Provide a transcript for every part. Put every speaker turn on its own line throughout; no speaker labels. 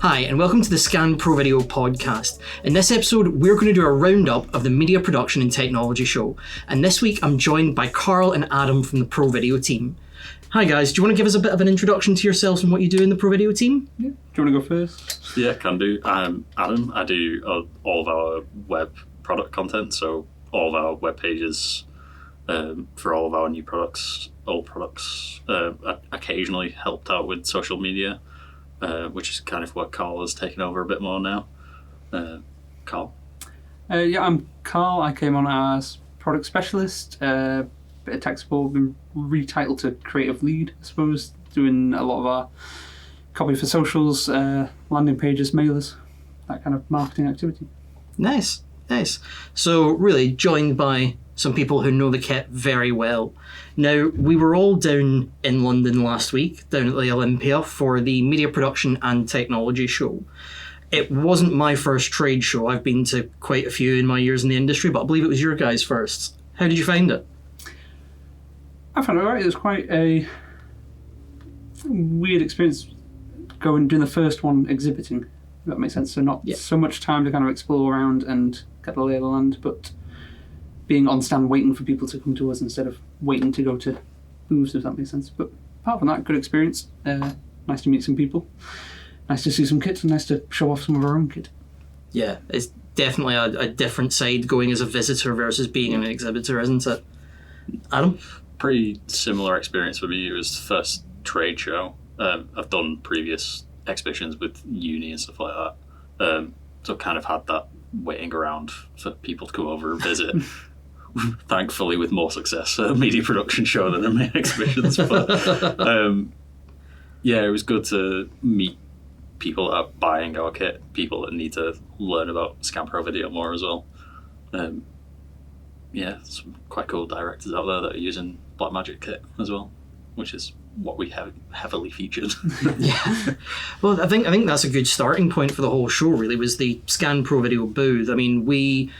Hi, and welcome to the Scan Pro Video podcast. In this episode, we're going to do a roundup of the Media Production and Technology Show. And this week, I'm joined by Carl and Adam from the Pro Video team. Hi guys, do you want to give us a bit of an introduction to yourselves and what you do in the Pro Video team?
Yeah. Do you want to go first?
Yeah, can do. I'm Adam. I do all of our web product content, so all of our web pages for all of our new products, old products. I occasionally helped out with social media, which is kind of what Carl has taken over a bit more now. Carl?
I'm Carl. I came on as product specialist, bit of tech support, been retitled to creative lead, I suppose, doing a lot of our copy for socials, landing pages, mailers, that kind of marketing activity.
Nice. So really joined by some people who know the kit very well. Now, we were all down in London last week, down at the Olympia, for the Media Production and Technology Show. It wasn't my first trade show. I've been to quite a few in my years in the industry, but I believe it was your guys' first. How did you find it?
I found it alright. It was quite a weird experience doing the first one exhibiting, if that makes sense. So not so much time to kind of explore around and get the lay of the land, but being on stand waiting for people to come to us instead of waiting to go to booths, if that makes sense. But apart from that, good experience. Nice to meet some people. Nice to see some kits and nice to show off some of our own kit.
Yeah, it's definitely a different side going as a visitor versus being an exhibitor, isn't it? Adam?
Pretty similar experience for me. It was the first trade show. I've done previous exhibitions with uni and stuff like that. So I've kind of had that waiting around for people to come over and visit. Thankfully with more success at a media production show than in main exhibitions. But it was good to meet people that are buying our kit, people that need to learn about Scan Pro Video more as well. Some quite cool directors out there that are using Blackmagic kit as well, which is what we have heavily featured.
Yeah. Well, I think that's a good starting point for the whole show, really, was the Scan Pro Video booth. I mean, we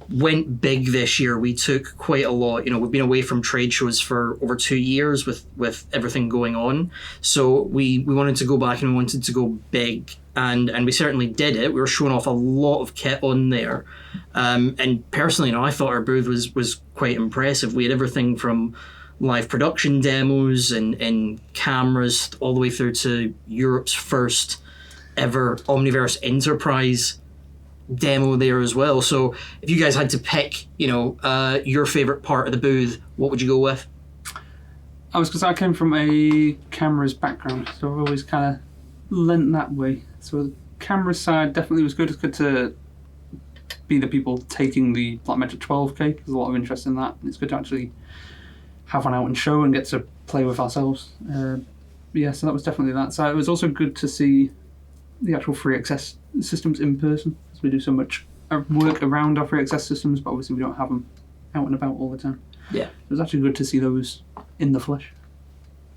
went big this year. We took quite a lot. We've been away from trade shows for over 2 years with everything going on. So we wanted to go back and we wanted to go big. And we certainly did it. We were showing off a lot of kit on there. And personally, I thought our booth was quite impressive. We had everything from live production demos and cameras all the way through to Europe's first ever Omniverse Enterprise demo there as well. So if you guys had to pick, your favourite part of the booth, what would you go with?
Because I came from a cameras background, so I've always kind of lent that way. So the camera side definitely was good. It's good to be the people taking the Blackmagic 12K. There's a lot of interest in that. It's good to actually have one out and show and get to play with ourselves. So that was definitely that. So it was also good to see the actual free access systems in person, because we do so much work around our free access systems, but obviously we don't have them out and about all the time.
Yeah.
It was actually good to see those in the flesh.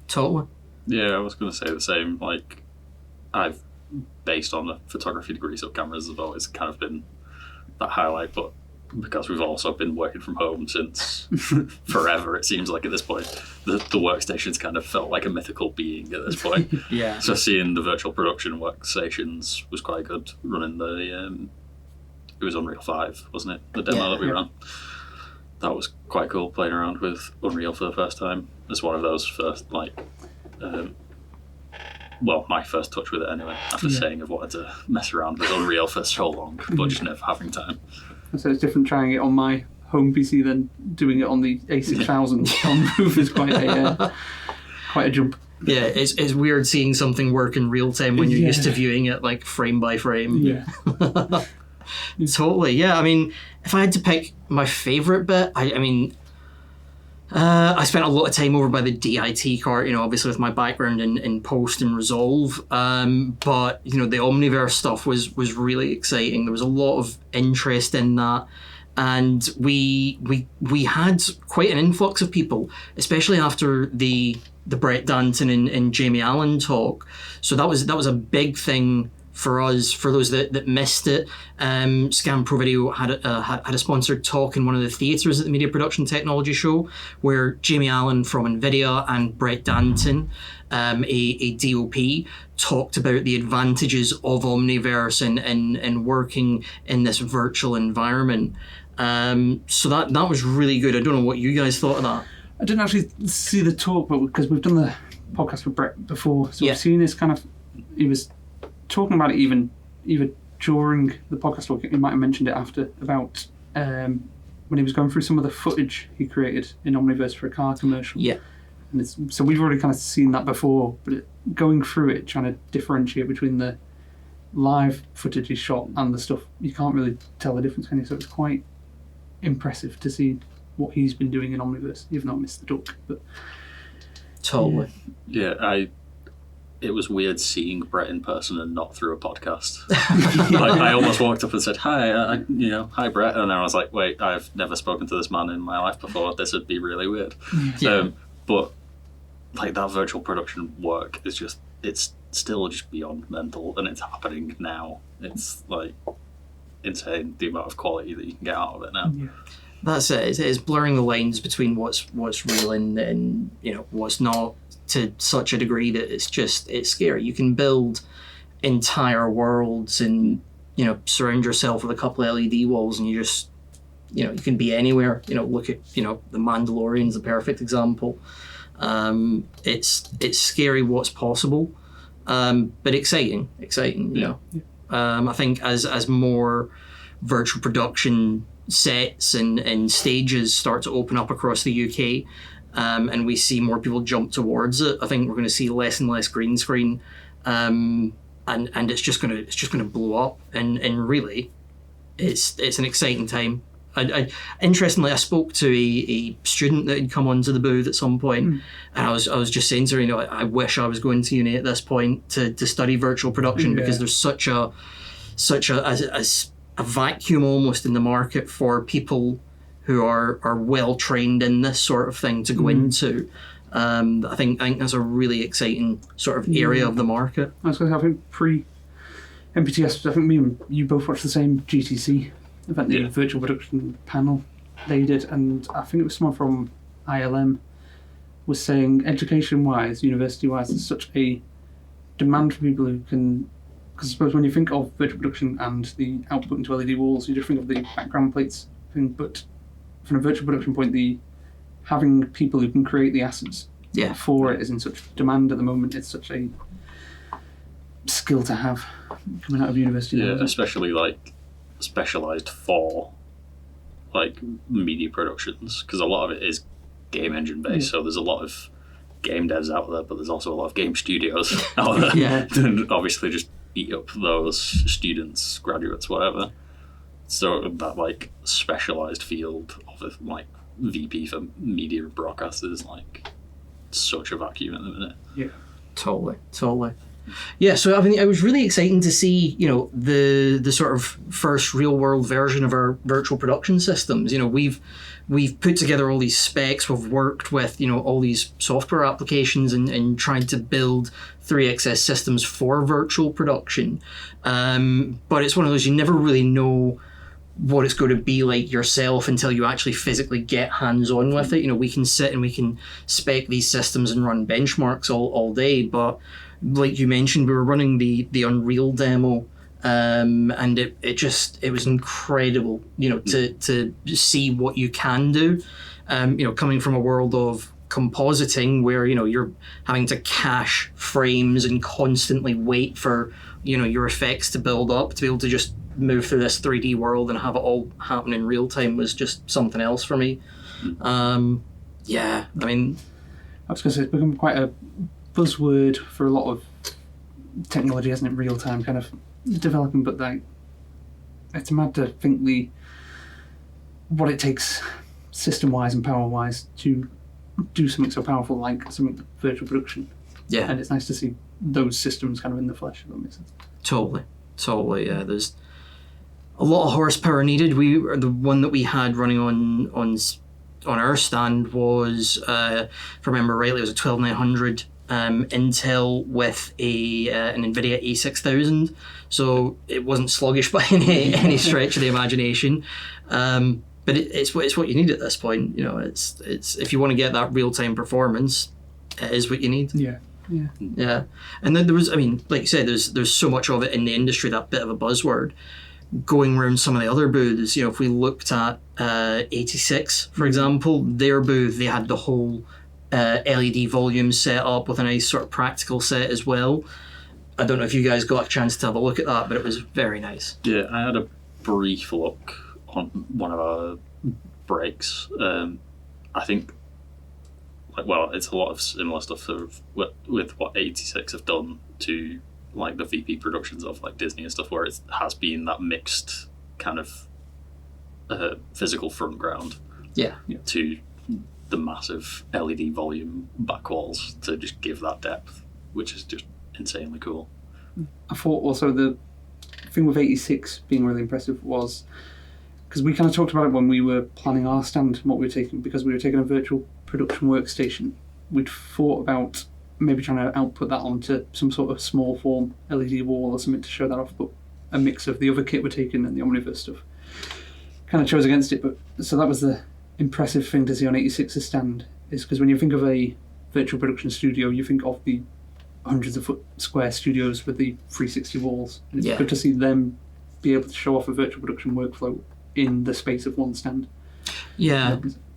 Totally.
Yeah, I was going to say the same. I've based on the photography degree, so cameras have always kind of been that highlight, but because we've also been working from home since forever, it seems like at this point, the workstations kind of felt like a mythical being at this point.
Yeah.
So seeing the virtual production workstations was quite good. Running it was Unreal 5, wasn't it? The demo that we ran. That was quite cool, playing around with Unreal for the first time. It's one of those first, my first touch with it anyway, after saying I've wanted to mess around with Unreal for so long, but just never having time.
So it's different trying it on my home PC than doing it on the A6000 on move is quite a jump.
Yeah, it's weird seeing something work in real time when you're used to viewing it frame by frame.
Yeah.
Totally. Yeah, I mean, if I had to pick my favourite bit, I spent a lot of time over by the DIT cart, obviously with my background in post and resolve. But the Omniverse stuff was really exciting. There was a lot of interest in that. And we had quite an influx of people, especially after the Brett Danton and Jamie Allen talk. So that was a big thing for us. For those that missed it, Scan Pro Video had a sponsored talk in one of the theatres at the Media Production Technology Show, where Jamie Allen from NVIDIA and Brett Danton, a DOP, talked about the advantages of Omniverse and working in this virtual environment. So that was really good. I don't know what you guys thought of that.
I didn't actually see the talk, but because we've done the podcast with Brett before, so
Yeah.
we've seen this kind of. He was talking about it either during the podcast talk. He might have mentioned it after about when he was going through some of the footage he created in Omniverse for a car commercial.
Yeah.
And so we've already kind of seen that before, but going through it, trying to differentiate between the live footage he shot and the stuff, you can't really tell the difference, can you? So it's quite impressive to see what he's been doing in Omniverse, even though I missed the talk. But
Totally.
Yeah, it was weird seeing Brett in person and not through a podcast. Like, I almost walked up and said, hi, hi Brett, and then I was like, wait, I've never spoken to this man in my life before. This would be really weird.
Yeah.
But like that virtual production work is just, it's still just beyond mental, and it's happening now. It's like insane the amount of quality that you can get out of it now.
yeah.
That's it. It's blurring the lines between what's real and what's not, to such a degree that it's scary. You can build entire worlds and surround yourself with a couple of LED walls, and you just you can be anywhere. Look at The Mandalorian's the perfect example. It's scary what's possible, but exciting.
Yeah.
I think as more virtual production sets and stages start to open up across the UK, and we see more people jump towards it, I think we're going to see less and less green screen, and it's just going to blow up. And really, it's an exciting time. Interestingly, I spoke to a student that had come onto the booth at some point, and I was just saying to her, I wish I was going to uni at this point to study virtual production, because there's such a vacuum almost in the market for people who are well trained in this sort of thing to go into. I think that's a really exciting sort of area of the market.
I was going to say, I think pre-MPTS, I think me and you both watched the same GTC event, the virtual production panel they did, and I think it was someone from ILM was saying, education-wise, university-wise, there's such a demand for people who can. Because I suppose when you think of virtual production and the output into LED walls, you just think of the background plates thing. But from a virtual production point, having people who can create the assets for it is in such demand at the moment. It's such a skill to have coming out of university.
Yeah, especially like specialised for like media productions, because a lot of it is game engine based. So there's a lot of game devs out there, but there's also a lot of game studios out there. And obviously just eat up those students, graduates, whatever. So that like specialised field of like VP for media broadcast is like such a vacuum at the minute.
Yeah,
totally. Yeah, so I mean, it was really exciting to see, the sort of first real world version of our virtual production systems. We've put together all these specs. We've worked with all these software applications and tried to build 3XS systems for virtual production. But it's one of those, you never really know what it's going to be like yourself until you actually physically get hands-on with it. We can sit and we can spec these systems and run benchmarks all day, but like you mentioned, we were running the Unreal demo, and it was incredible, to see what you can do, coming from a world of compositing where you're having to cache frames and constantly wait for your effects to build up to be able to just move through this 3D world and have it all happen in real time was just something else for me. I mean,
I was going to say, it's become quite a buzzword for a lot of technology, hasn't it? Real time kind of developing, but like, it's mad to think what it takes system wise and power wise to do something so powerful like something virtual production.
Yeah,
and it's nice to see those systems kind of in the flesh, if that makes sense.
Totally. Yeah, there's a lot of horsepower needed. The one that we had running on our stand was, if I remember rightly, it was a 12900 Intel with an NVIDIA A6000, so it wasn't sluggish by any stretch of the imagination. But it's what you need at this point. You know, it's if you want to get that real time performance, it is what you need.
Yeah.
And then there was, I mean, like you said, there's so much of it in the industry, that bit of a buzzword. Going around some of the other booths, you know, if we looked at 86, for example, their booth, they had the whole LED volume set up with a nice sort of practical set as well. I don't know if you guys got a chance to have a look at that, but it was very nice.
Yeah, I had a brief look on one of our breaks. I think, it's a lot of similar stuff sort of with what 86 have done to like the VP productions of like Disney and stuff, where it has been that mixed kind of physical front ground to the massive LED volume back walls to just give that depth, which is just insanely cool.
I thought also the thing with 86 being really impressive was because we kind of talked about it when we were planning our stand, what we were taking, because we were taking a virtual production workstation. We'd thought about maybe trying to output that onto some sort of small form LED wall or something to show that off, but a mix of the other kit we're taking and the Omniverse stuff kind of chose against it. But so that was the impressive thing to see on 86's stand, is because when you think of a virtual production studio, you think of the hundreds of foot square studios with the 360 walls, and it's good to see them be able to show off a virtual production workflow in the space of one stand.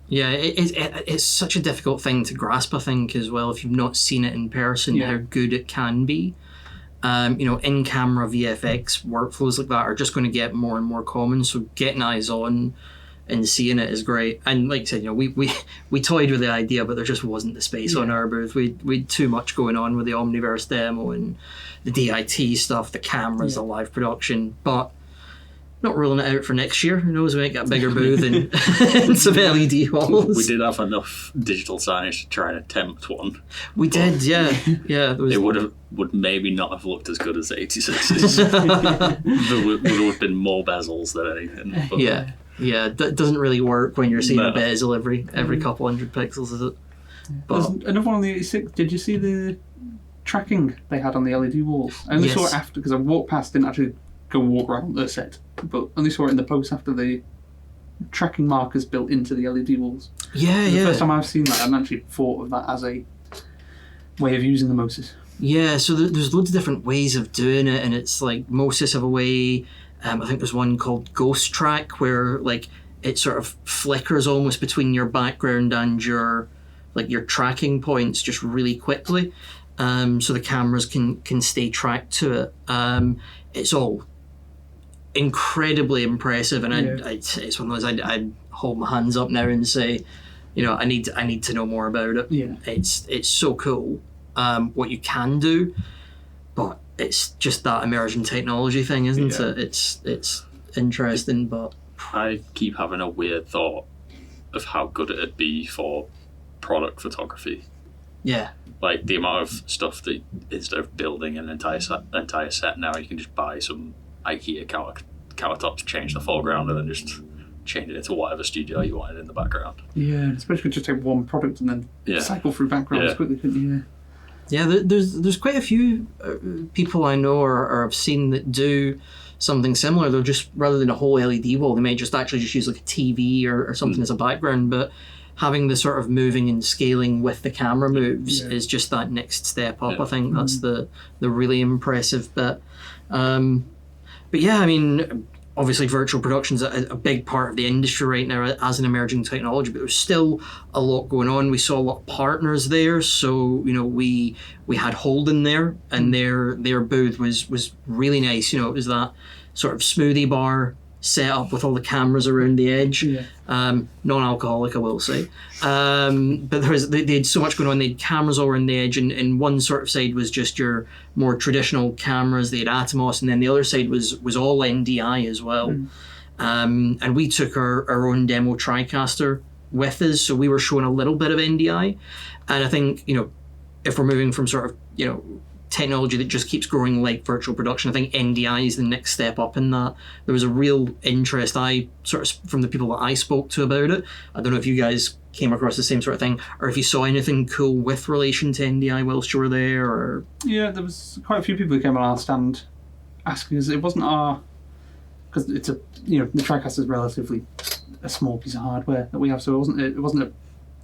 It's such a difficult thing to grasp, I think, as well, if you've not seen it in person, how good it can be. In-camera VFX workflows like that are just going to get more and more common, so getting eyes on and seeing it is great. And like I said, you know, we toyed with the idea, but there just wasn't the space on our booth. We'd too much going on with the Omniverse demo and the DIT stuff, the cameras, the live production, but not ruling it out for next year. Who knows, we might get a bigger booth and some LED walls.
We did have enough digital signage to try and attempt one.
We did, yeah.
It would maybe not have looked as good as 86's. There would have been more bezels than anything. But
that doesn't really work when you're seeing a bezel every couple hundred pixels, is it?
But there's another one on the 86. Did you see the tracking they had on the LED walls? I only saw it after, because I walked past, didn't actually go walk around the set, but only saw it in the post after the tracking markers built into the LED walls. The first time I've seen that, I hadn't actually thought of that as a way of using the MOSIS.
Yeah, so there's loads of different ways of doing it, and it's like MOSIS have a way. I think there's one called Ghost Track, where like it sort of flickers almost between your background and your tracking points just really quickly, so the cameras can stay tracked to it. It's all incredibly impressive, and it's one of those I'd hold my hands up now and say, you know, I need to know more about it. It's so cool what you can do, but it's just that emerging technology thing, isn't it? It's interesting, but
I keep having a weird thought of how good it'd be for product photography. Like the amount of stuff that instead of building an entire set now, you can just buy some IKEA countertops, change the foreground, and then just change it into whatever studio you wanted in the background.
Yeah, especially just take one product and then cycle through backgrounds quickly, couldn't you?
There's quite a few people I know or I've seen that do something similar. They'll just, rather than a whole LED wall, they may just use like a TV or something as a background, but having the sort of moving and scaling with the camera moves is just that next step up. I think that's the really impressive bit. But yeah, I mean, obviously virtual production's a big part of the industry right now as an emerging technology, but there's still a lot going on. We saw a lot of partners there, so you know we had Holden there, and their booth was really nice. You know, it was that sort of smoothie bar set up with all the cameras around the edge. Non-alcoholic, I will say, but they had so much going on. They had cameras all around the edge, and one sort of side was just your more traditional cameras. They had Atomos, and then the other side was all NDI as well. And we took our own demo TriCaster with us, so we were showing a little bit of NDI. And I think, you know, if we're moving from sort of, you know, technology that just keeps growing like virtual production, I think NDI is the next step up in that. There was a real interest, from the people that I spoke to about it. I don't know if you guys came across the same sort of thing, or if you saw anything cool with relation to NDI whilst you were there, or...
Yeah, there was quite a few people who came on our stand asking us. It wasn't our... Because it's the TriCaster is relatively a small piece of hardware that we have, so it wasn't a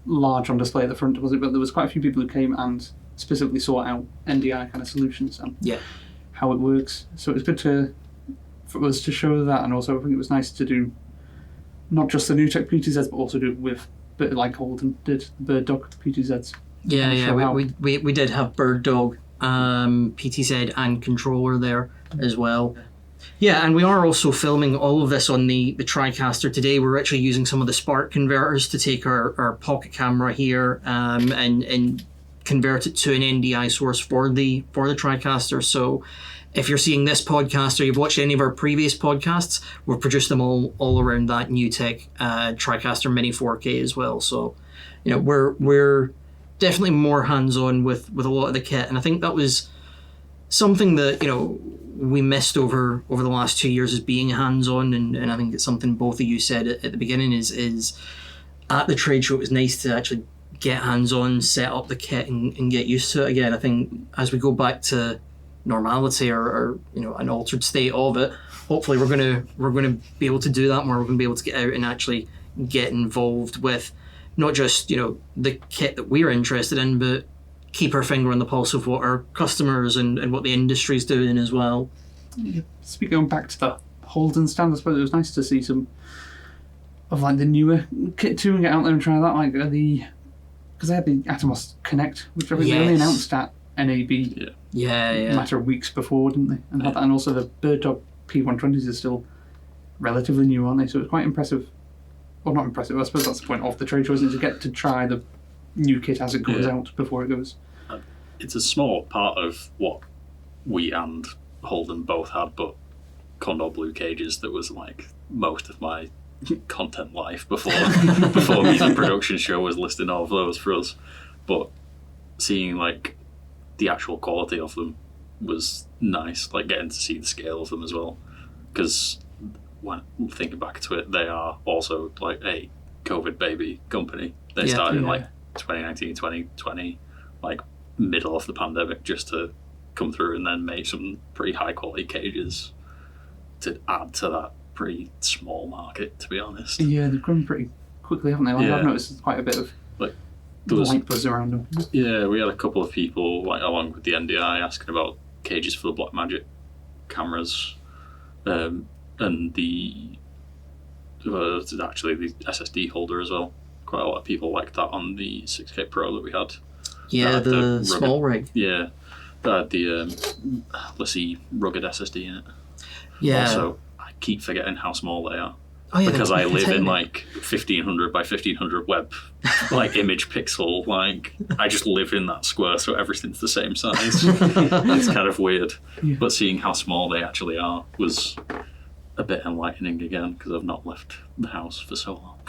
large on display at the front, was it? But there was quite a few people who came and specifically sought out NDI kind of solutions and how it works. So it was good for us to show that, and also I think it was nice to do not just the new tech PTZs, but also do it with a bit like Holden did the Bird Dog PTZs.
We did have Bird Dog, PTZ and controller there as well. Yeah, and we are also filming all of this on the TriCaster today. We're actually using some of the spark converters to take our pocket camera here and convert it to an NDI source for the TriCaster. So if you're seeing this podcast or you've watched any of our previous podcasts, we've produced them all around that new tech TriCaster Mini 4K as well. So, we're definitely more hands-on with a lot of the kit, and I think that was something that we missed over the last 2 years, is being hands-on, and I think it's something both of you said at the beginning is at the trade show it was nice to actually get hands-on, set up the kit and get used to it again. I think as we go back to normality or an altered state of it, hopefully we're gonna be able to do that more. We're gonna be able to get out and actually get involved with not just the kit that we're interested in, but keep our finger on the pulse of what our customers and what the industry's doing as well.
Speaking back to the Holden stand, I suppose it was nice to see some of like the newer kit too and get out there and try that, like because they had the Atomos Connect, which I think they only announced at NAB a matter of weeks before, didn't they? And had that, and also the Bird Dog P120s are still relatively new, aren't they? So it's quite impressive. Well, not impressive, I suppose that's the point of the trade show, isn't it? To get to try the new kit as it goes out before it goes.
It's a small part of what we and Holden both had, but Condor Blue cages, that was like most of my content life before Music Production Show was listing all of those for us. But seeing like the actual quality of them was nice, like getting to see the scale of them as well, because when thinking back to it, they are also like a COVID baby company. They started in like 2019, 2020, like middle of the pandemic, just to come through and then make some pretty high quality cages to add to that pretty small market, to be honest.
Yeah, they've grown pretty quickly, haven't they? Like, I've noticed quite a bit of light buzz around them.
Yeah, we had a couple of people like along with the NDI asking about cages for the Blackmagic cameras, and actually the SSD holder as well. Quite a lot of people liked that on the 6K Pro that we had.
Yeah, the small rig.
Yeah, that had the LaCie rugged SSD in it.
Yeah.
Also, I keep forgetting how small they are.
Oh, yeah,
because I live in like 1500 by 1500 web like image pixel, like I just live in that square, so everything's the same size. It's kind of weird. Yeah. But seeing how small they actually are was a bit enlightening again, because I've not left the house for so long.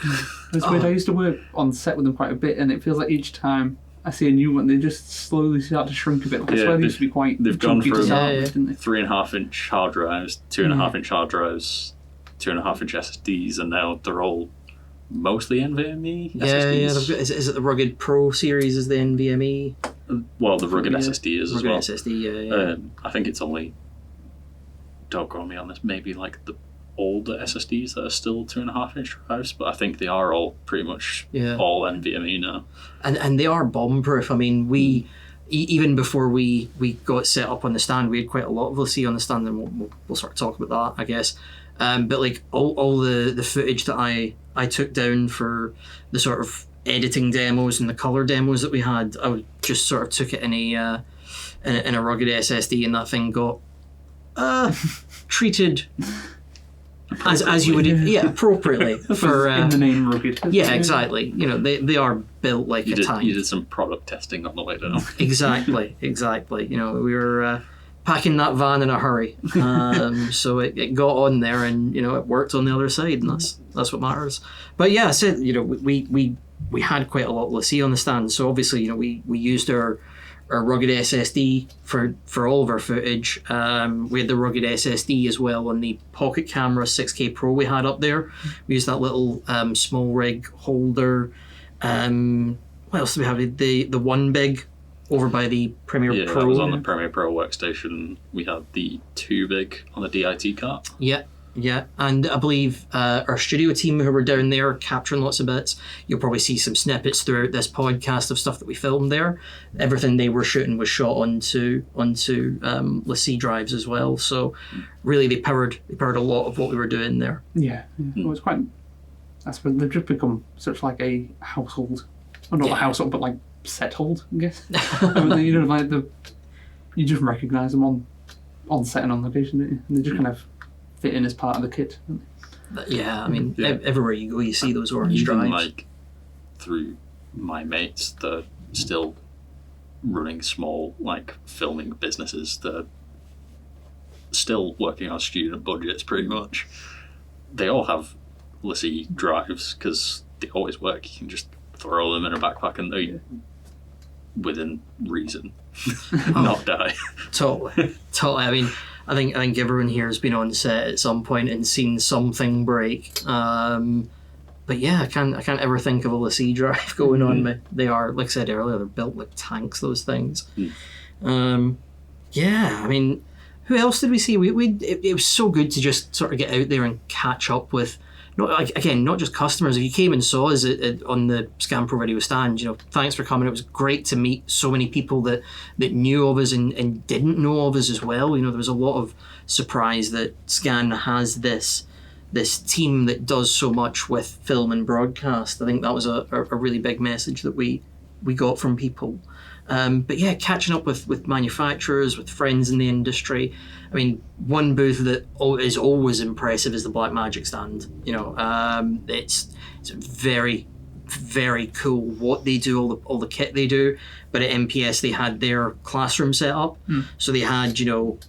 It's weird. I used to work on set with them quite a bit, and it feels like each time I see a new one, they just slowly start to shrink a bit. That's why they used to be quite.
They've gone from
3.5-inch
hard drives, 2.5-inch hard drives, 2.5-inch SSDs, and now they're all mostly NVMe SSDs.
Yeah. Is it the Rugged Pro series? Is the NVMe?
Well, the Rugged SSD is as well.
SSD, yeah.
I think it's only, don't quote me on this, maybe like the older SSDs that are still 2.5-inch drives, but I think they are all pretty much all NVMe now. And
they are bomb-proof. I mean, we even before we got set up on the stand, we had quite a lot of LaCie on the stand, and we'll sort of talk about that, I guess. But like all the footage that I took down for the sort of editing demos and the color demos that we had, I just sort of took it in a rugged SSD, and that thing got treated as you would appropriately for
in the name rugged.
Yeah, exactly. You know, they are built like a tank.
You did some product testing on the way down.
Exactly. You know, we were packing that van in a hurry, so it got on there, and you know, it worked on the other side, and that's what matters. But yeah, I said, you know, we had quite a lot of LaCie on the stand, so obviously, you know, we used our rugged SSD for all of our footage. We had the rugged SSD as well on the pocket camera 6K Pro we had up there. We used that little small rig holder What else do we have? The one big over by the Premiere
Yeah,
Pro.
that was on the Premiere Pro workstation. We had the 2 big on the DIT cart.
Yeah, yeah. And I believe our studio team who were down there capturing lots of bits, you'll probably see some snippets throughout this podcast of stuff that we filmed there. Everything they were shooting was shot onto LaCie drives as well. So really they powered a lot of what we were doing there.
Yeah. It was quite... I suppose they've just become such like a household... Well, not a household, but like set hold, I guess. You know, like you just recognise them on set and on location, don't you? And they just kind of fit in as part of the kit. Don't they?
Yeah, I mean, everywhere you go, you see those orange
Even
drives.
like through my mates, they're still running small like filming businesses. They're still working on student budgets, pretty much. They all have LaCie drives because they always work. You can just throw them in a backpack and they, within reason, not die.
Totally. I mean, I think everyone here has been on set at some point and seen something break. But yeah, I can't ever think of a LaCie drive going on me. They are, like I said earlier, they're built like tanks. Those things. Yeah, I mean, who else did we see? It was so good to just sort of get out there and catch up with. Not just customers. If you came and saw us on the Scan Pro video stand, you know, thanks for coming. It was great to meet so many people that knew of us and didn't know of us as well. You know, there was a lot of surprise that Scan has this team that does so much with film and broadcast. I think that was a really big message that we got from people. But yeah, catching up with manufacturers, with friends in the industry. I mean, one booth that is always impressive is the Blackmagic stand. You know, it's very, very cool what they do, all the kit they do. But at MPS they had their classroom set up, so they had, you know,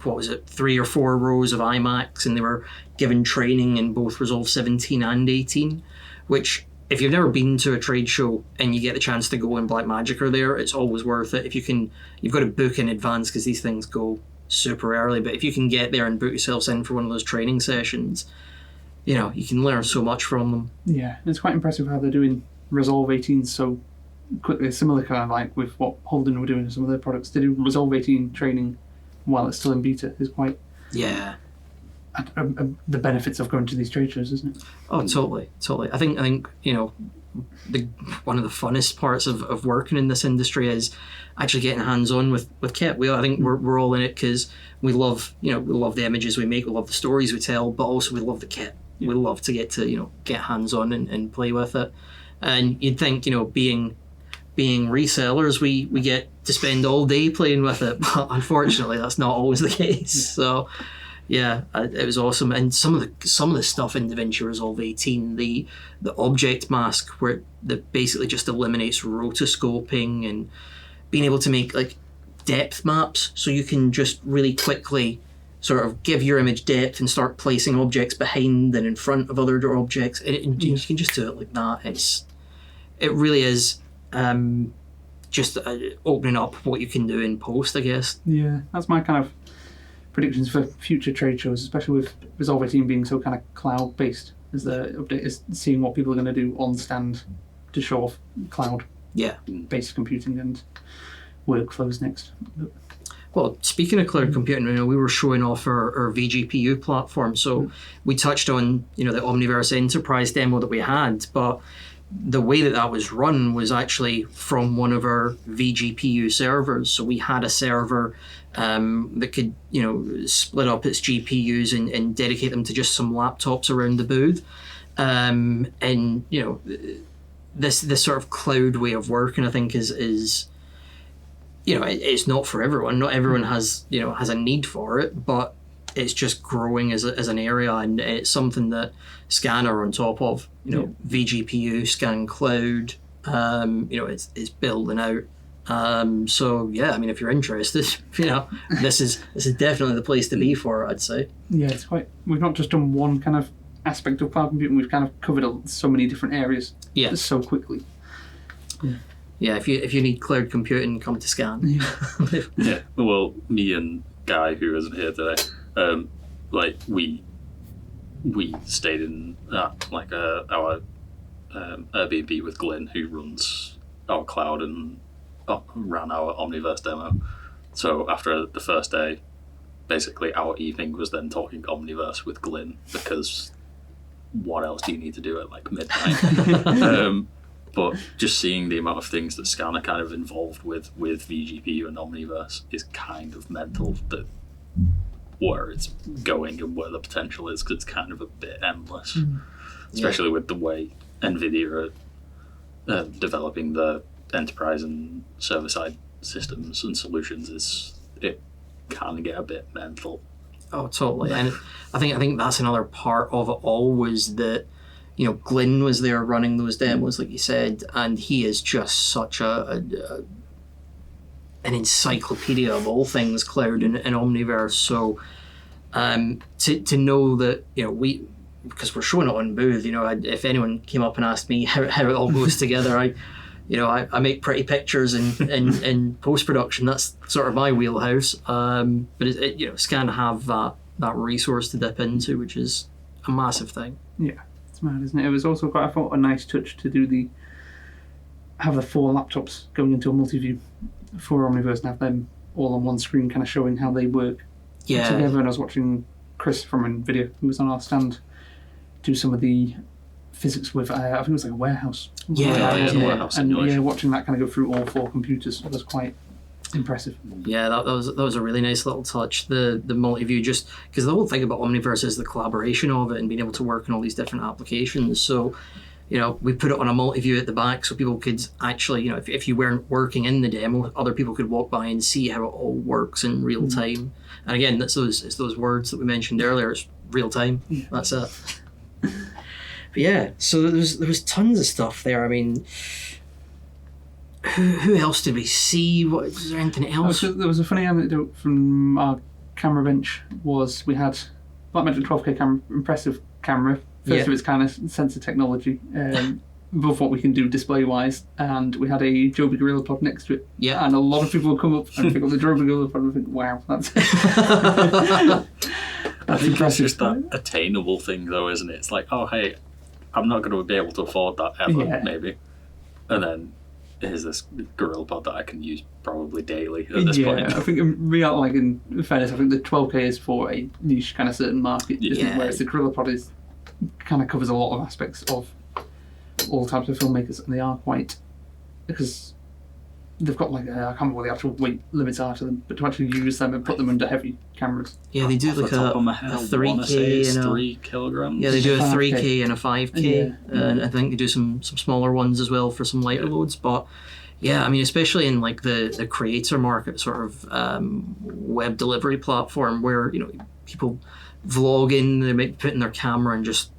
what was it, 3 or 4 rows of iMacs, and they were given training in both Resolve 17 and 18, which, if you've never been to a trade show and you get the chance to go and Blackmagic are there, it's always worth it. If you can, you've got to book in advance because these things go super early. But if you can get there and book yourselves in for one of those training sessions, you know, you can learn so much from them.
Yeah, it's quite impressive how they're doing Resolve 18 so quickly. Similar kind of like with what Holden were doing with some of their products. They do Resolve 18 training while it's still in beta is quite...
Yeah.
The benefits of going to these trade shows, isn't it?
Oh, totally. I think you know, one of the funnest parts of working in this industry is actually getting hands-on with kit. I think we're all in it because we love the images we make, we love the stories we tell, but also we love the kit. We love to get hands-on and play with it. And you'd think, you know, being resellers, we get to spend all day playing with it, but unfortunately that's not always the case. So yeah, it was awesome. And some of the stuff in DaVinci Resolve 18, the object mask where that basically just eliminates rotoscoping and being able to make like depth maps, so you can just really quickly sort of give your image depth and start placing objects behind and in front of other objects. And you can just do it like that. It really is just opening up what you can do in post, I guess.
Yeah, that's my kind of predictions for future trade shows, especially with Resolve 18 being so kind of cloud-based. As the update is seeing what people are going to do on stand to show off cloud-based computing and workflows next.
Well, speaking of cloud computing, you know, we were showing off our vGPU platform, so we touched on, you know, the Omniverse Enterprise demo that we had, but the way that was run was actually from one of our vGPU servers. So we had a server that could, you know, split up its GPUs and dedicate them to just some laptops around the booth. And you know, this sort of cloud way of working, I think, is you know, it's not for everyone. Not everyone has a need for it, but it's just growing as an area, and it's something that Scan are on top of. You know, vGPU, Scan Cloud. You know, it's building out. So yeah, I mean, if you're interested, you know, this is definitely the place to be for it, I'd say.
Yeah, it's quite. We've not just done one kind of aspect of cloud computing. We've kind of covered so many different areas. Yeah. So quickly.
Yeah. If you need cloud computing, come to Scan.
Yeah. Well, me and Guy, who isn't here today, like we stayed in like our Airbnb with Glyn, who runs our cloud and ran our Omniverse demo. So after the first day, basically our evening was then talking Omniverse with Glyn, because what else do you need to do at like midnight? But just seeing the amount of things that Scan are kind of involved with vGPU and Omniverse is kind of mental, that where it's going and where the potential is, because it's kind of a bit endless, especially with the way NVIDIA are developing the enterprise and server-side systems and solutions. It can get a bit mental.
Oh, totally. And I think that's another part of it all, was that, Glyn was there running those demos, like you said, and he is just such an encyclopedia of all things cloud and Omniverse. So to know that, because we're showing it on booth, if anyone came up and asked me how it all goes together, I make pretty pictures in post-production. That's sort of my wheelhouse. But Scan have that resource to dip into, which is a massive thing.
Yeah, it's mad, isn't it? It was also quite, I thought, a nice touch to have the 4 laptops going into a multi-view for Omniverse and have them all on one screen, kind of showing how they work together. And I was watching Chris from NVIDIA, who was on our stand, do some of the physics with, I think it was like a warehouse.
The warehouse
and
simulation.
watching that kind of go through all 4 computers was quite impressive.
Yeah, that was a really nice little touch. The multi-view, just because the whole thing about Omniverse is the collaboration of it and being able to work on all these different applications. So, we put it on a multi-view at the back so people could actually, if you weren't working in the demo, other people could walk by and see how it all works in real time. And again, it's those words that we mentioned earlier. It's real time. Yeah. That's it. But yeah, so there was tons of stuff there. I mean, who else did we see? Was there anything else?
There was a funny anecdote from our camera bench. Was we had Blackmagic 12K camera, impressive camera, first of its kind of sensor technology, above what we can do display wise, and we had a Joby GorillaPod next to it.
Yeah,
and a lot of people would come up and pick up the Joby GorillaPod and think, "Wow, that's."
I think it's just that attainable thing, though, isn't it? It's like, oh, hey, I'm not going to be able to afford that ever, maybe. And then here's this GorillaPod that I can use probably daily at this point.
I think in fairness, I think the 12K is for a niche kind of certain market, whereas the GorillaPod kind of covers a lot of aspects of all types of filmmakers, and they are quite, because they've got I can't remember what the actual weight limits are to them, but to actually use them and put them under heavy cameras.
Yeah, they do like a 3K and
3 kilograms.
Yeah, they do a 3K and a 5K, and I think they do some smaller ones as well for some lighter loads. But yeah, I mean, especially in like the creator market, sort of web delivery platform where people vlogging, they might be putting their camera in just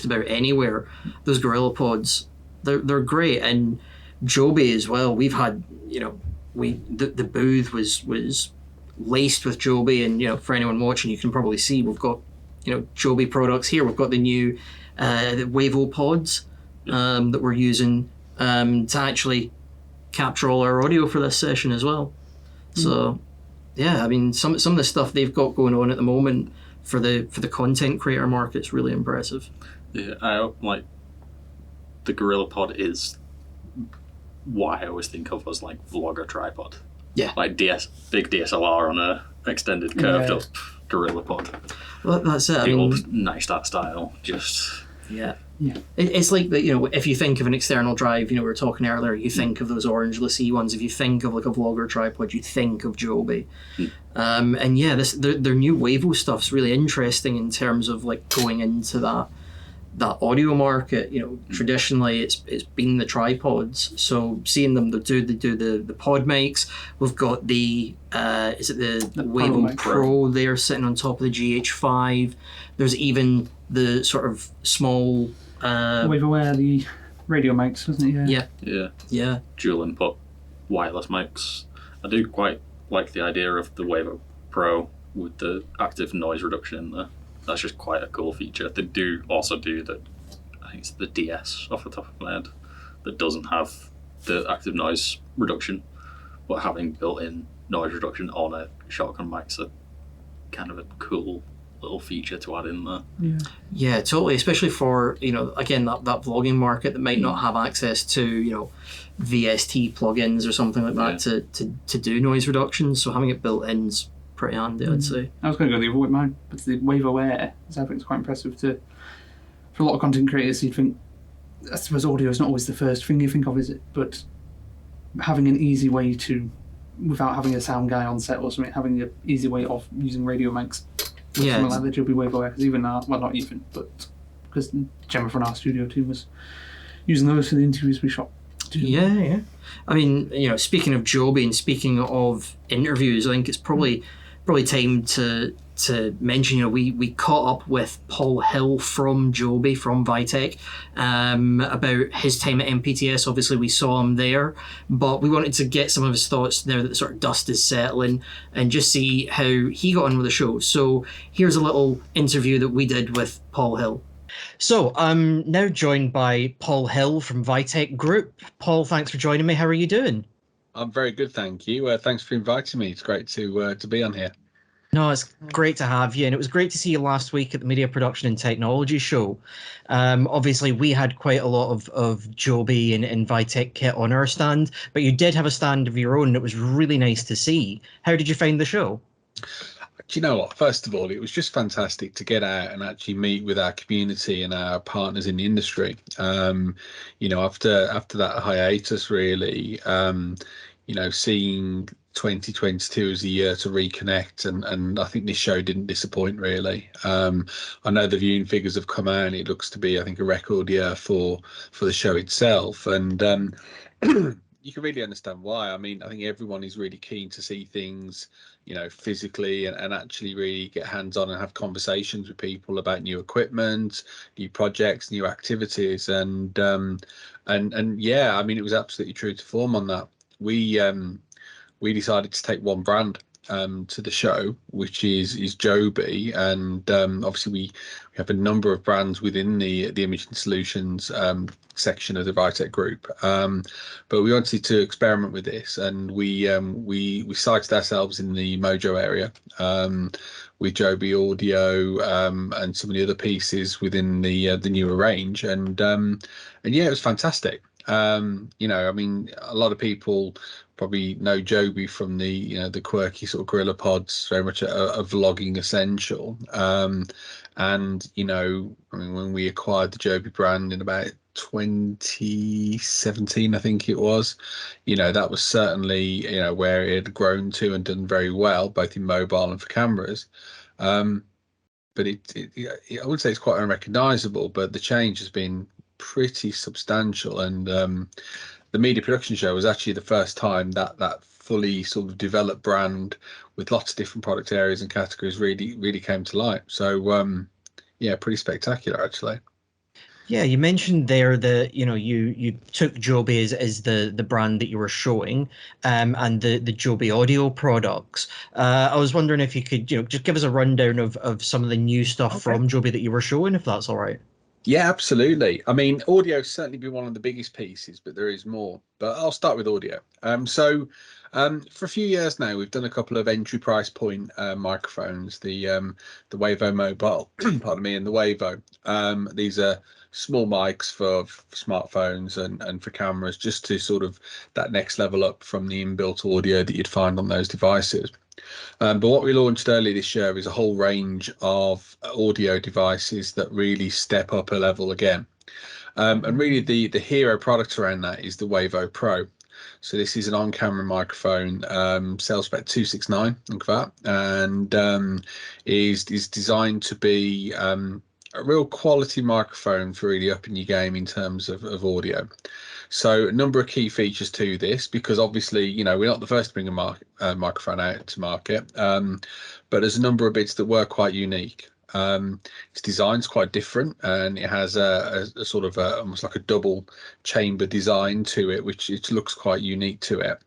about anywhere. Those GorillaPods, they're great. And Joby as well. We've had the booth was laced with Joby, and for anyone watching, you can probably see we've got Joby products here. We've got the new the Wavo pods that we're using to actually capture all our audio for this session as well. So yeah, I mean, some of the stuff they've got going on at the moment for the content creator market is really impressive.
Yeah, I like the GorillaPod is what I always think of as like vlogger tripod.
Yeah,
like big DSLR on a extended curved up GorillaPod.
Well, that's it. I
It
mean,
looks nice, that style. Just
yeah. It's like that. If you think of an external drive, we were talking earlier. You think of those orange LaCie ones. If you think of like a vlogger tripod, you think of Joby. And yeah, their new Wavo stuff's really interesting in terms of like going into that audio market. Traditionally it's been the tripods. So seeing them they do the pod mics. We've got the is it the Wavo Pro there sitting on top of the GH5. There's even the sort of small
Wavo Air, the radio mics, wasn't it?
Yeah. Dual input wireless mics. I do quite like the idea of the Wavo Pro with the active noise reduction in there. That's just quite a cool feature. They do also do I think it's the DS off the top of my head, that doesn't have the active noise reduction, but having built-in noise reduction on a shotgun mic's a kind of a cool little feature to add in there.
Yeah, totally. Especially for, again, that vlogging market that might not have access to, VST plugins or something like that to do noise reduction. So having it built in is pretty handy, I'd say.
I was going to go the other way, mine, but the Wavo Air, I think it's quite impressive for a lot of content creators. You'd think, I suppose audio is not always the first thing you think of, is it? But having an easy way to, without having a sound guy on set or something, having an easy way of using radio mics. Something like the Joby Wavo Air, because even our, well, not even, but because Gemma from our studio team was using those for the interviews we shot.
Yeah. I mean, speaking of Joby and speaking of interviews, I think it's probably time to mention, we caught up with Paul Hill from Joby, from Vitek, about his time at MPTS. Obviously, we saw him there, but we wanted to get some of his thoughts now that the sort of dust is settling and just see how he got on with the show. So here's a little interview that we did with Paul Hill. So I'm now joined by Paul Hill from Vitek Group. Paul, thanks for joining me. How are you doing?
I'm very good, thank you. Thanks for inviting me. It's great to be on here.
No, it's great to have you, and it was great to see you last week at the Media Production and Technology Show. Obviously, we had quite a lot of Joby and Vitek kit on our stand, but you did have a stand of your own, and it was really nice to see. How did you find the show?
Do you know what? First of all, it was just fantastic to get out and actually meet with our community and our partners in the industry. After that hiatus, really, seeing 2022 as a year to reconnect, and I think this show didn't disappoint, really. I know the viewing figures have come out, and it looks to be, I think, a record year for the show itself, and you can really understand why. I mean, I think everyone is really keen to see things, physically and actually really get hands-on and have conversations with people about new equipment, new projects, new activities, and yeah, I mean, it was absolutely true to form on that. We decided to take one brand to the show, which is Joby, and obviously we have a number of brands within the imaging solutions section of the Vitek Group, but we wanted to experiment with this, and we sighted ourselves in the Mojo area with Joby Audio and some of the other pieces within the newer range, and yeah, it was fantastic. I mean, a lot of people probably know Joby from the quirky sort of gorilla pods, very much a vlogging essential. And I mean, when we acquired the Joby brand in about 2017, I think it was, that was certainly where it had grown to and done very well, both in mobile and for cameras. But I would say it's quite unrecognizable, but the change has been pretty substantial, and the Media Production Show was actually the first time that fully sort of developed brand with lots of different product areas and categories really came to light. So yeah, pretty spectacular, actually.
Yeah, you mentioned there that you took Joby as the brand that you were showing, and the Joby audio products. I was wondering if you could just give us a rundown of some of the new stuff from Joby that you were showing, if that's all right.
Yeah, absolutely. I mean, audio's certainly been one of the biggest pieces, but there is more. But I'll start with audio. So for a few years now, we've done a couple of entry price point microphones, the Wavo Mobile, pardon me, and the Wavo. These are small mics for smartphones and for cameras, just to sort of that next level up from the inbuilt audio that you'd find on those devices. But what we launched earlier this year is a whole range of audio devices that really step up a level again. And really the hero product around that is the Wavo Pro. So this is an on-camera microphone, sales spec 269, look at that, and is designed to be a real quality microphone for really upping your game in terms of audio. So a number of key features to this, because obviously, we're not the first to bring a microphone out to market, but there's a number of bits that were quite unique. Its design's quite different, and it has a sort of almost like a double chamber design to it, which it looks quite unique to it.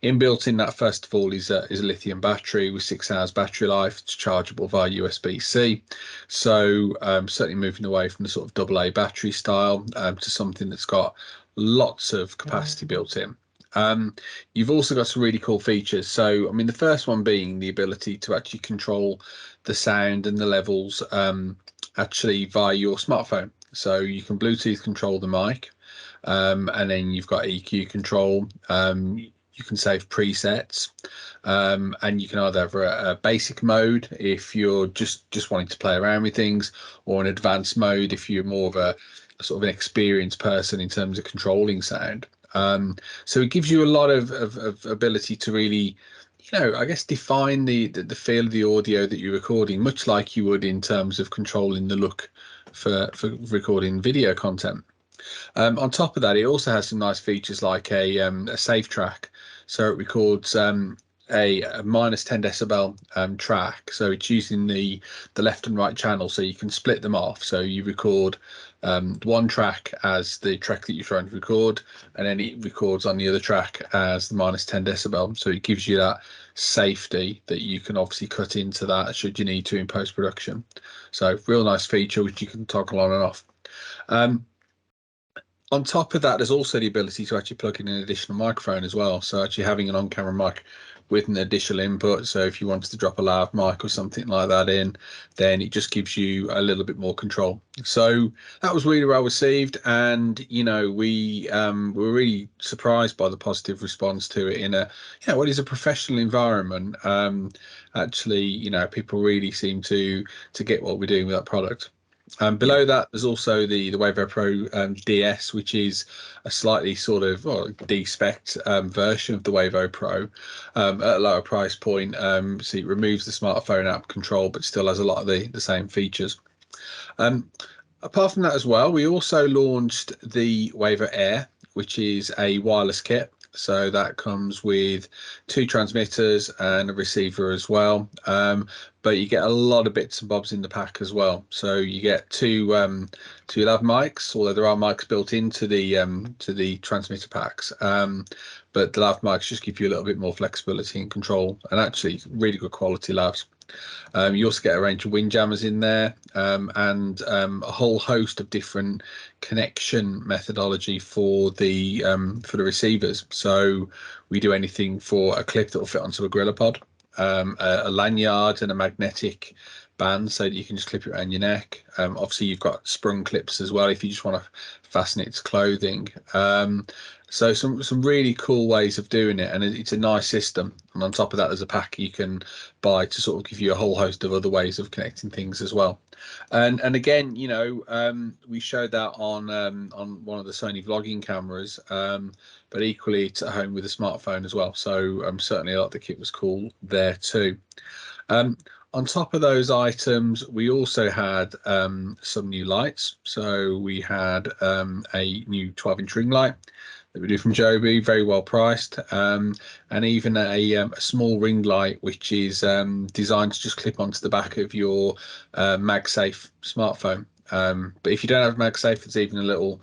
Inbuilt in that, first of all, is a lithium battery with 6 hours battery life. It's chargeable via USB-C. So certainly moving away from the sort of AA battery style to something that's got lots of capacity built in. You've also got some really cool features. So, I mean, the first one being the ability to actually control the sound and the levels actually via your smartphone. So you can Bluetooth control the mic, and then you've got EQ control. You can save presets, and you can either have a basic mode if you're just wanting to play around with things, or an advanced mode if you're more of a sort of an experienced person in terms of controlling sound. So it gives you a lot of ability to really, I guess define the feel of the audio that you're recording, much like you would in terms of controlling the look for recording video content. On top of that, it also has some nice features like a safe track. So it records a minus 10 decibel track. So it's using the left and right channel, so you can split them off. So you record one track as the track that you're trying to record, and then it records on the other track as the minus 10 decibel. So it gives you that safety that you can obviously cut into that should you need to in post-production. So real nice feature which you can toggle on and off. On top of that, there's also the ability to actually plug in an additional microphone as well. So actually having an on-camera mic with an additional input. So if you wanted to drop a lav mic or something like that in, then it just gives you a little bit more control. So that was really well received, and we were really surprised by the positive response to it in what is a professional environment. Actually, people really seem to get what we're doing with that product. Below that, there's also the Wavo Pro DS, which is a slightly sort of de-spec'd version of the Wavo Pro at a lower price point. So it removes the smartphone app control, but still has a lot of the same features. Apart from that as well, we also launched the Wavo Air, which is a wireless kit. So that comes with 2 transmitters and a receiver as well. But you get a lot of bits and bobs in the pack as well. So you get two lav mics, although there are mics built into the transmitter packs. But the lav mics just give you a little bit more flexibility and control, and actually really good quality lavs. You also get a range of windjammers in there, and a whole host of different connection methodology for the receivers. So we do anything for a clip that will fit onto a GorillaPod, a lanyard and a magnetic band so that you can just clip it around your neck. Obviously you've got sprung clips as well if you just want to fasten it to clothing. So some really cool ways of doing it, and it's a nice system. And on top of that, there's a pack you can buy to sort of give you a whole host of other ways of connecting things as well. And again, we showed that on one of the Sony vlogging cameras, but equally it's at home with a smartphone as well. So certainly a lot of the kit was cool there too. On top of those items, we also had some new lights. So we had a new 12-inch ring light that we do from Joby, very well priced, and even a small ring light which is designed to just clip onto the back of your MagSafe smartphone. But if you don't have MagSafe, there's even a little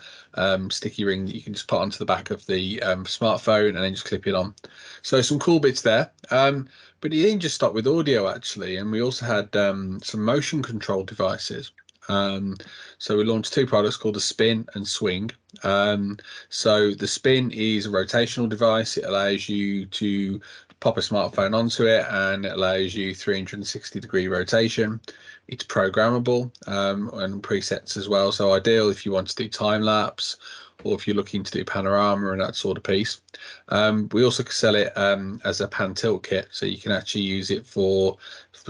sticky ring that you can just put onto the back of the smartphone and then just clip it on. So some cool bits there. But it didn't just stop with audio actually, and we also had some motion control devices. So we launched 2 products called the Spin and Swing. So the Spin is a rotational device. It allows you to pop a smartphone onto it, and it allows you 360-degree rotation. It's programmable and presets as well. So ideal if you want to do time lapse, or if you're looking to do panorama and that sort of piece. We also sell it as a pan tilt kit, so you can actually use it for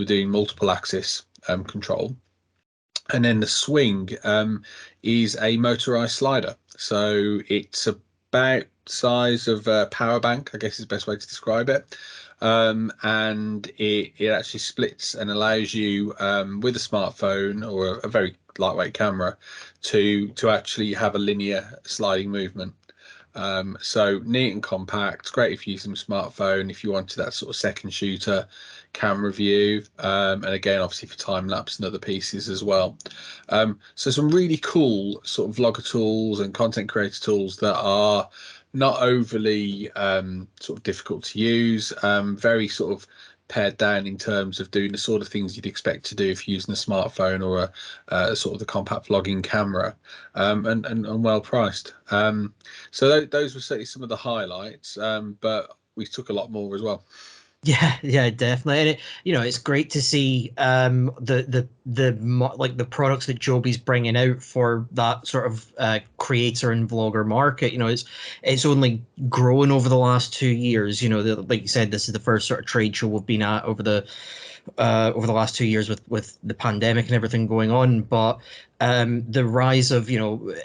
doing multiple axis control. And then the Swing is a motorized slider. So it's about size of a power bank, I guess is the best way to describe it. And it actually splits and allows you with a smartphone or a very lightweight camera to actually have a linear sliding movement. So neat and compact, great if you're using a smartphone, if you wanted that sort of second shooter camera view, and again obviously for time lapse and other pieces as well. So some really cool sort of vlogger tools and content creator tools that are not overly sort of difficult to use, very sort of pared down in terms of doing the sort of things you'd expect to do if you're using a smartphone or a sort of the compact vlogging camera, and well priced. So those were certainly some of the highlights, but we took a lot more as well.
Yeah, yeah, definitely. And it's great to see like the products that Joby's bringing out for that sort of creator and vlogger market. It's only grown over the last 2 years. Like you said, this is the first sort of trade show we've been at over the last 2 years with the pandemic and everything going on. But the rise of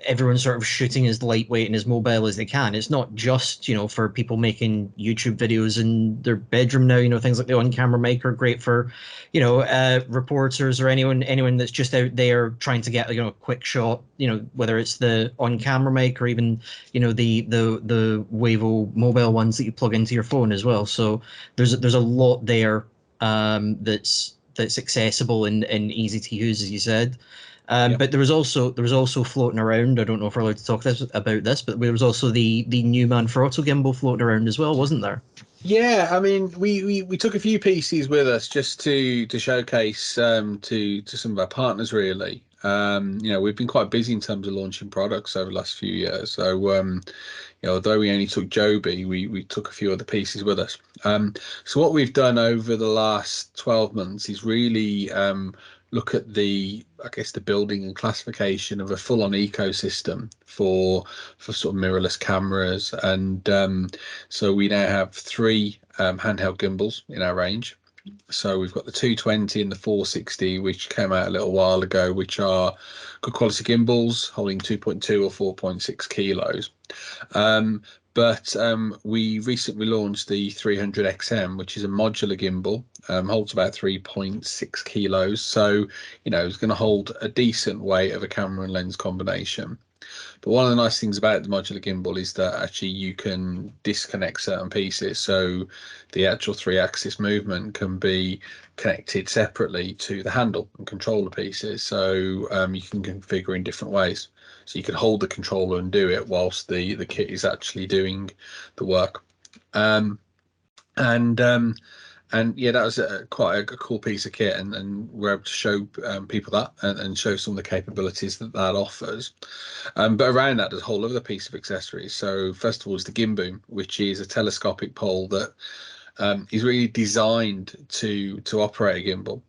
everyone sort of shooting as lightweight and as mobile as they can. It's not just for people making YouTube videos in their bedroom now. Things like the on-camera mic are great for reporters or anyone that's just out there trying to get a quick shot. Whether it's the on-camera mic or even the Wavo mobile ones that you plug into your phone as well. So there's a lot there that's accessible and easy to use, as you said.
Yep.
But there was also floating around. I don't know if we're allowed to talk about this, but there was also the new Manfrotto gimbal floating around as well, wasn't there?
Yeah, I mean, we took a few pieces with us just to showcase to some of our partners really. We've been quite busy in terms of launching products over the last few years. So although we only took Joby, we took a few other pieces with us. So what we've done over the last 12 months is really look at the building and classification of a full-on ecosystem for sort of mirrorless cameras. And so we now have three handheld gimbals in our range. So we've got the 220 and the 460, which came out a little while ago, which are good quality gimbals holding 2.2 or 4.6 kilos. But we recently launched the 300XM, which is a modular gimbal, holds about 3.6 kilos. So, it's going to hold a decent weight of a camera and lens combination. But one of the nice things about the modular gimbal is that actually you can disconnect certain pieces. So the actual 3-axis movement can be connected separately to the handle and controller pieces. So you can configure in different ways. So you can hold the controller and do it whilst the kit is actually doing the work. And yeah, that was quite a cool piece of kit, and we're able to show people that and show some of the capabilities that offers. But around that, there's a whole other piece of accessories. So first of all is the Gimboom, which is a telescopic pole that is really designed to operate a gimbal.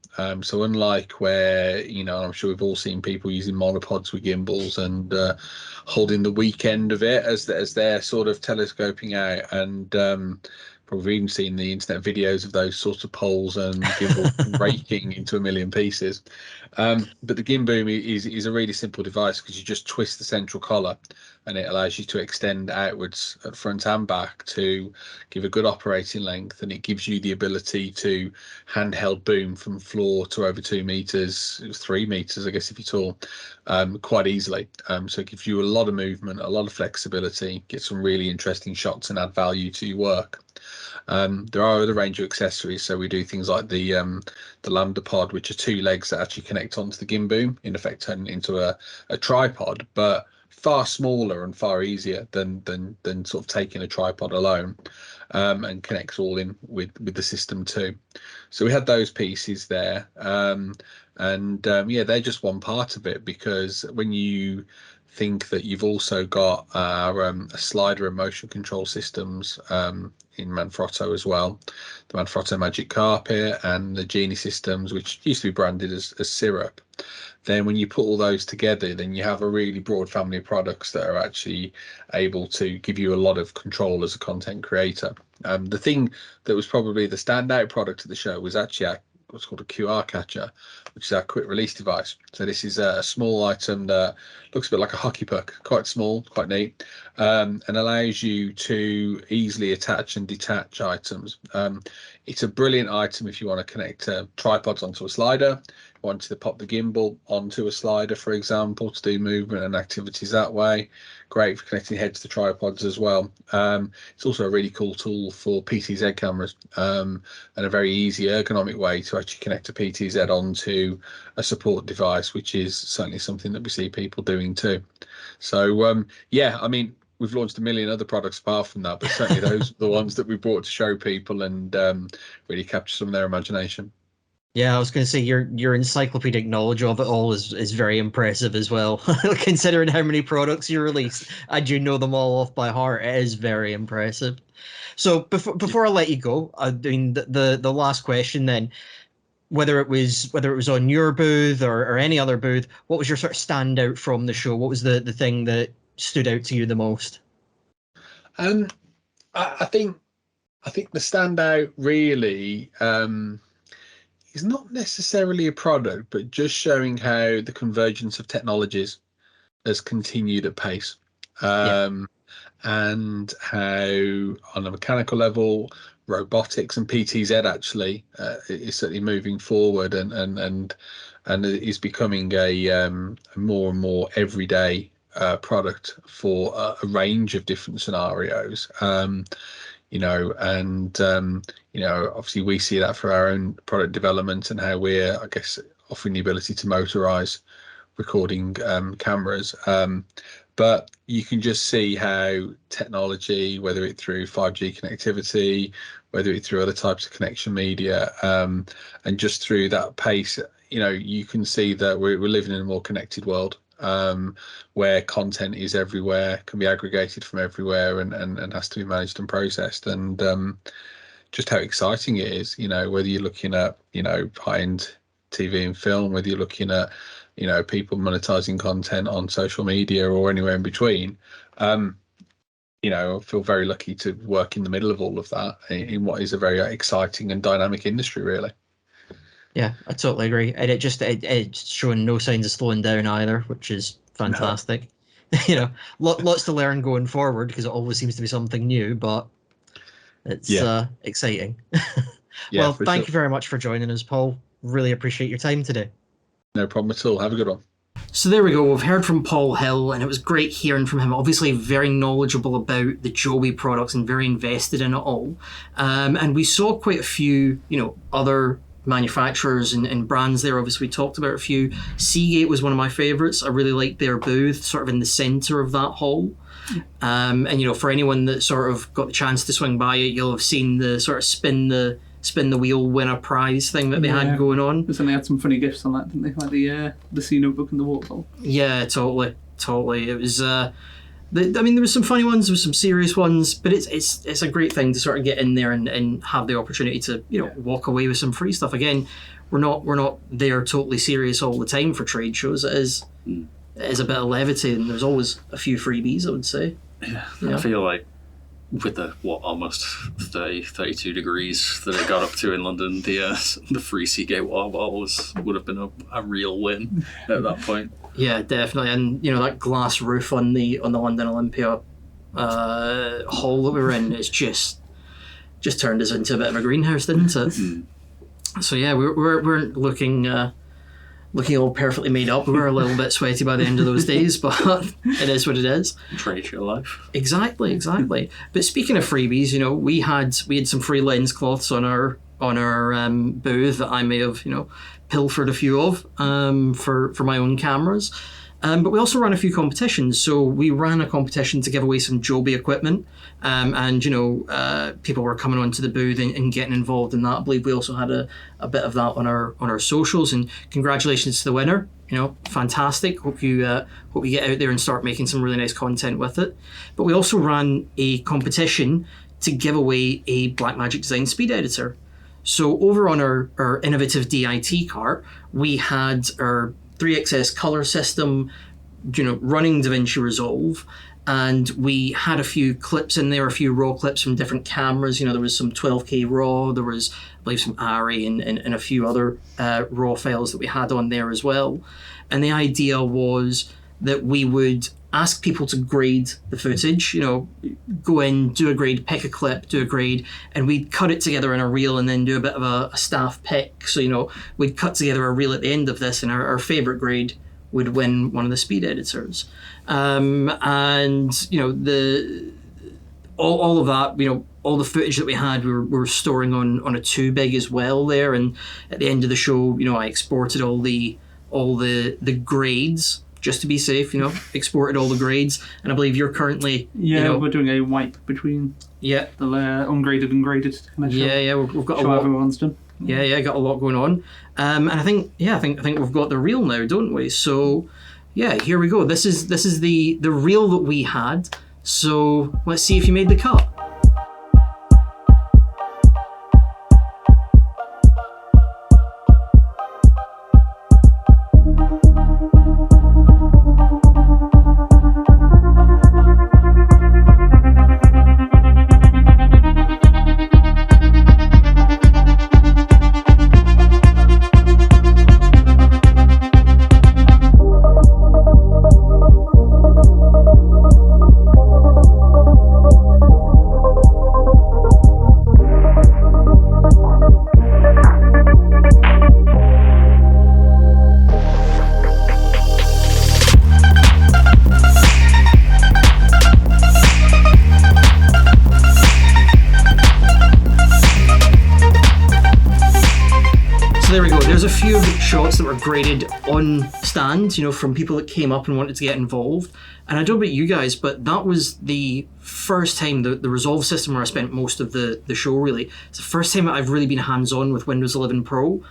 So unlike where, I'm sure we've all seen people using monopods with gimbals and holding the weak end of it as they're sort of telescoping out, and probably even seen the internet videos of those sorts of poles and gimbal breaking into a million pieces. But the Gimboom is a really simple device because you just twist the central collar and it allows you to extend outwards at front and back to give a good operating length, and it gives you the ability to handheld boom from floor to over 2 meters, 3 meters, I guess, if you're tall, quite easily. So it gives you a lot of movement, a lot of flexibility, get some really interesting shots and add value to your work. There are other range of accessories, so we do things like the Lambda pod, which are 2 legs that actually connect onto the Gimboom, in effect turning into a tripod, but far smaller and far easier than sort of taking a tripod alone, and connects all in with the system too. So we had those pieces there, yeah, they're just one part of it, because when you think that you've also got our slider and motion control systems in Manfrotto as well, the Manfrotto Magic Carpet and the Genie systems, which used to be branded as Syrup. Then when you put all those together, then you have a really broad family of products that are actually able to give you a lot of control as a content creator. The thing that was probably the standout product of the show was actually what's called a QR catcher, which is our quick release device. So this is a small item that looks a bit like a hockey puck, quite small, quite neat, and allows you to easily attach and detach items. It's a brilliant item if you want to connect tripods onto a slider, want to pop the gimbal onto a slider, for example, to do movement and activities that way. Great for connecting heads to tripods as well. It's also a really cool tool for PTZ cameras, and a very easy ergonomic way to actually connect a PTZ onto a support device, which is certainly something that we see people doing too. So yeah, I mean, we've launched a million other products apart from that, but certainly those are the ones that we brought to show people and really capture some of their imagination.
Yeah, I was going to say your encyclopedic knowledge of it all is very impressive as well. Considering how many products you released and you know them all off by heart, it is very impressive. So before I let you go, I mean the last question then, whether it was on your booth or any other booth, what was your sort of standout from the show? What was the thing that stood out to you the most?
I think the standout really is not necessarily a product, but just showing how the convergence of technologies has continued at pace. And how on a mechanical level, robotics and PTZ actually is certainly moving forward and is becoming a more and more everyday product for a range of different scenarios. Obviously we see that for our own product development and how we're, I guess, offering the ability to motorize recording cameras. But you can just see how technology, whether it through 5G connectivity, whether it through other types of connection media, and just through that pace, you can see that we're living in a more connected world where content is everywhere, can be aggregated from everywhere, and has to be managed and processed. And just how exciting it is, whether you're looking at, high-end TV and film, whether you're looking at people monetizing content on social media or anywhere in between. I feel very lucky to work in the middle of all of that in what is a very exciting and dynamic industry, really.
Yeah, I totally agree. And it's showing no signs of slowing down either, which is fantastic. No. Lots to learn going forward because it always seems to be something new, but it's exciting. Well, thank you very much for joining us, Paul. Really appreciate your time today.
No problem at all. Have a good one.
So there we go. We've heard from Paul Hill, and it was great hearing from him. Obviously, very knowledgeable about the Joby products and very invested in it all. And we saw quite a few, other manufacturers and brands there. Obviously, we talked about a few. Seagate was one of my favourites. I really liked their booth, sort of in the centre of that hall. And for anyone that sort of got the chance to swing by it, you'll have seen the sort of spin the wheel, win a prize thing that they had going on.
And they had some funny gifts on that, didn't they? Like the C notebook and the waterfall.
Yeah, totally. It was. There was some funny ones, there was some serious ones, but it's a great thing to sort of get in there and have the opportunity to walk away with some free stuff. Again, we're not there totally serious all the time for trade shows. It is a bit of levity, and there's always a few freebies, I would say.
Yeah, I feel like with the almost 30, 32 degrees that it got up to in London, the free Seagate water bottle would have been a real win at that point.
Yeah, definitely. And that glass roof on the London Olympia hall that we were in, it's just turned us into a bit of a greenhouse, didn't it? So yeah, we weren't looking all perfectly made up. We were a little bit sweaty by the end of those days, but it is what it is.
Trade show life.
Exactly. But speaking of freebies, we had some free lens cloths on our booth that I may have pilfered a few of for my own cameras. But we also ran a few competitions. So we ran a competition to give away some Joby equipment, and people were coming onto the booth and getting involved in that. I believe we also had a bit of that on our socials. And congratulations to the winner. Fantastic. Hope you get out there and start making some really nice content with it. But we also ran a competition to give away a Blackmagic Design speed editor. So over on our innovative DIT cart, we had our 3XS color system, running DaVinci Resolve, and we had a few clips in there, a few raw clips from different cameras. There was some 12K RAW, there was, I believe, some ARRI and a few other raw files that we had on there as well. And the idea was that we would ask people to grade the footage, go in, do a grade, pick a clip, do a grade, and we'd cut it together in a reel and then do a bit of a staff pick. So, we'd cut together a reel at the end of this, and our favourite grade would win one of the speed editors. And, all of that, all the footage that we had, we were storing on a 2 big as well there. And at the end of the show, I exported all the grades just to be safe, exported all the grades. And I believe you're currently,
we're doing a wipe between
yeah,
the ungraded and graded to kind of show,
we've got a
show
lot.
everyone's done.
Got a lot going on. And I think we've got the reel now, don't we? So, yeah, here we go. This is the reel that we had. So let's see if you made the cut. There's a few of the shots that were graded on stand, from people that came up and wanted to get involved. And I don't know about you guys, but that was the first time, the Resolve system where I spent most of the show, really. It's the first time that I've really been hands-on with Windows 11 Pro.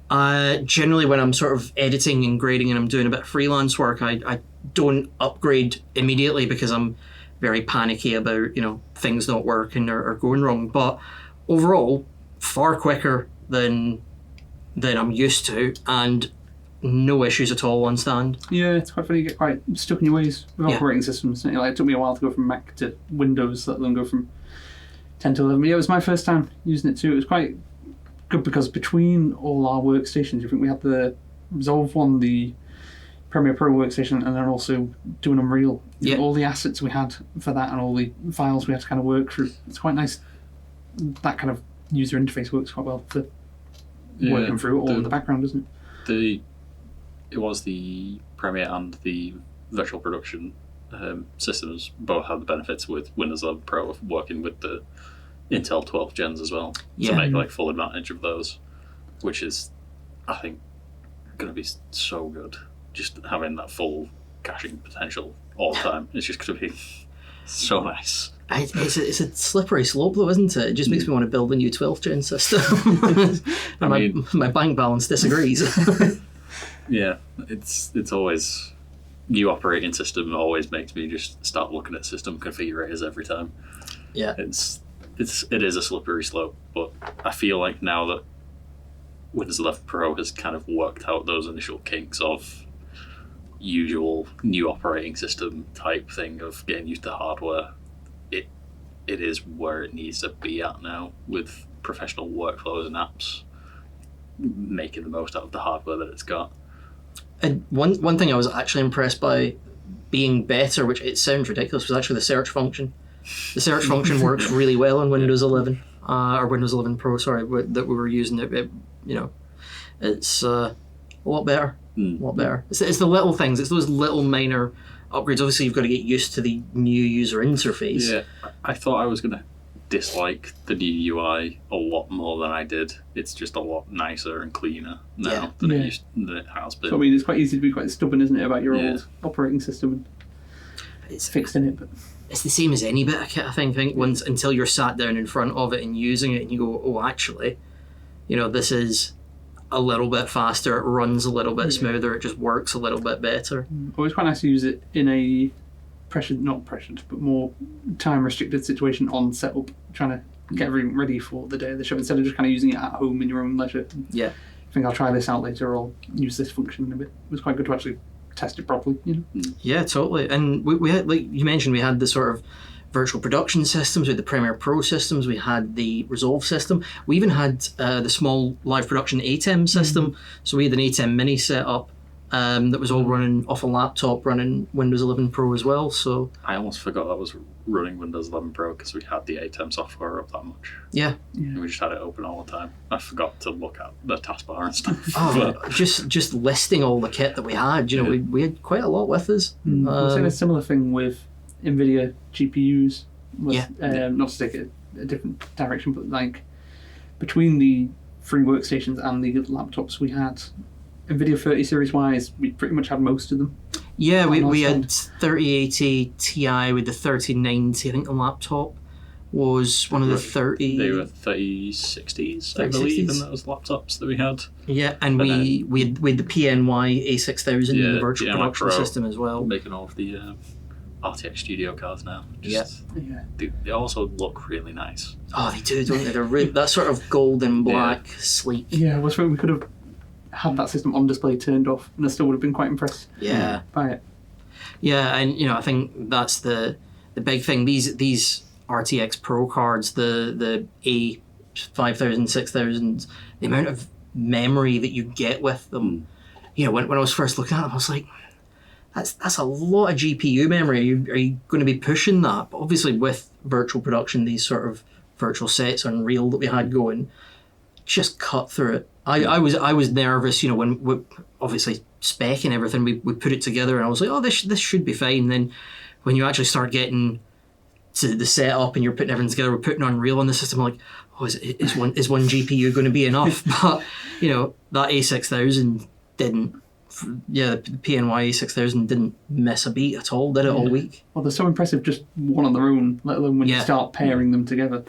Generally, when I'm sort of editing and grading and I'm doing a bit of freelance work, I don't upgrade immediately because I'm very panicky about, things not working or going wrong. But overall, far quicker than I'm used to, and no issues at all on stand.
Yeah, it's quite funny. You get quite stuck in your ways with operating systems. It took me a while to go from Mac to Windows, let alone go from 10 to 11. But yeah, it was my first time using it too. It was quite good because between all our workstations, I think we had the Resolve one, the Premiere Pro workstation, and then also doing Unreal.
Yeah.
All the assets we had for that and all the files we had to kind of work through. It's quite nice. That kind of user interface works quite well for working through it all in the background, doesn't it?
It was the Premiere and the virtual production systems both had the benefits with Windows 11 Pro of working with the Intel 12 gens as well to make full advantage of those, which is, I think, going to be so good. Just having that full caching potential all the time. It's just going to be so nice.
It's a slippery slope, though, isn't it? It just makes me want to build a new 12th gen system. My bank balance disagrees.
Yeah, it's always, new operating system always makes me just start looking at system configurators every time.
Yeah,
it is a slippery slope, but I feel like now that Windows 11 Pro has kind of worked out those initial kinks of usual new operating system type thing of getting used to hardware, it is where it needs to be at now with professional workflows and apps making the most out of the hardware that it's got.
And one thing I was actually impressed by being better, which it sounds ridiculous, was actually the search function. The search function works really well on Windows 11, or Windows 11 Pro, sorry, that we were using. It's a lot better. A lot better. It's the little things. It's those little minor upgrades. Obviously, you've got to get used to the new user interface.
Yeah, I thought I was going to dislike the new UI a lot more than I did. It's just a lot nicer and cleaner now than it has been.
So, I mean, it's quite easy to be quite stubborn, isn't it, about your old operating system? It's fixed in it, but
it's the same as any bit of kit, I think. Once until you're sat down in front of it and using it, and you go, oh, actually, this is a little bit faster, it runs a little bit smoother, it just works a little bit better.
Well, it's quite nice to use it in a but more time restricted situation on setup, trying to get everything ready for the day of the show instead of just kind of using it at home in your own leisure.
Yeah.
I think I'll try this out later, or I'll use this function in a bit. It was quite good to actually test it properly,
Yeah, totally. And we had, like you mentioned, we had the sort of virtual production systems, with the Premiere Pro systems, we had the Resolve system, we even had the small live production ATEM system. So we had an ATEM mini set up that was all running off a laptop, running Windows 11 Pro as well. So
I almost forgot that was running Windows 11 Pro because we had the ATEM software up that much.
Yeah.
And we just had it open all the time. I forgot to look at the taskbar and stuff.
Just listing all the kit that we had, we had quite a lot with us.
We're seeing a similar thing with NVIDIA GPUs. Not to take it a different direction, but like between the free workstations and the laptops we had, NVIDIA 30 Series Ys, we pretty much had most of them.
Yeah, we
nice
had
one.
3080 Ti with the 3090. I think the laptop was one of the 30.
They were 3060s, I
3060s.
believe, and those laptops that we had.
Yeah, and we had the PNY A6000 in the
Yeah,
virtual
PNY
production
Pro.
system as well.
Making all of the RTX Studio cards now. Just,
Yeah.
They also look really nice.
Oh, they do, don't they? They're that sort of golden black, sleek.
Yeah, I was thinking we could have had that system on display turned off, and I still would have been quite impressed
Yeah.
by it.
Yeah, and I think that's the big thing. These RTX Pro cards, the A5000, 6000, the amount of memory that you get with them. When I was first looking at them, I was like, that's a lot of GPU memory. Are you going to be pushing that? But obviously, with virtual production, these sort of virtual sets, Unreal that we had going, just cut through it. I was nervous, when we, obviously spec and everything, we put it together, and I was like, oh, this should be fine. Then when you actually start getting to the setup and you're putting everything together, we're putting Unreal on the system, I'm like, oh, is one GPU going to be enough? But that A6000 didn't. Yeah, the PNY A6000 didn't miss a beat at all, did it, all week?
Well, they're so impressive just one on their own, let alone when you
Yeah.
start pairing them together.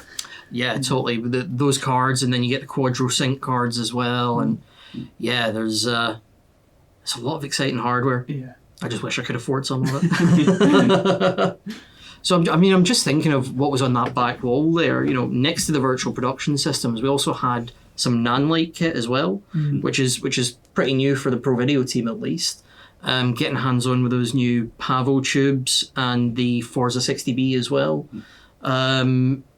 Yeah, totally. Those cards, and then you get the Quadro Sync cards as well, and yeah, there's a lot of exciting hardware.
Yeah.
I just wish I could afford some of it. So I'm just thinking of what was on that back wall there. Next to the virtual production systems, we also had some Nanlite kit as well, which is pretty new for the Pro Video team at least. Getting hands on with those new Pavo tubes and the Forza 60B as well.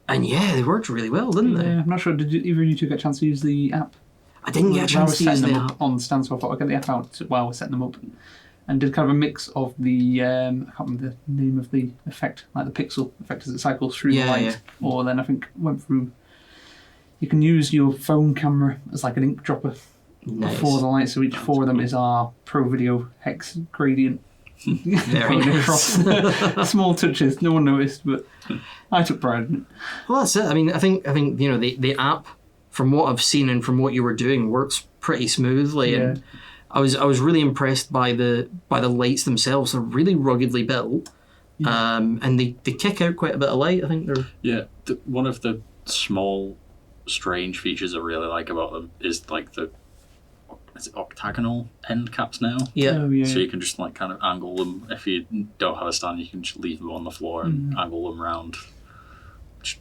And yeah, they worked really well, didn't they?
Yeah, I'm not sure. Did either of you two get a chance to use the app?
I didn't get a chance to use
them
the
up
app.
on stand, so I thought I'd get the app out while we're setting them up. And did kind of a mix of the, I can't remember the name of the effect, like the pixel effect as it cycles through the
Yeah,
light.
yeah.
Or then I think went through, you can use your phone camera as like an ink dropper
Nice.
for the light. So each four of them is our Pro Video hex gradient.
Very
going
nice.
across. Small touches, no one noticed, but I took pride in it.
Well, that's it. I mean, I think the app, from what I've seen and from what you were doing, works pretty smoothly. And I was really impressed by the lights themselves. They're really ruggedly built, and they kick out quite a bit of light. I think they're
One of the small, strange features I really like about them is like is it octagonal end caps now?
yeah.
Oh, yeah.
So you can just like kind of angle them. If you don't have a stand, you can just leave them on the floor and angle them round. Just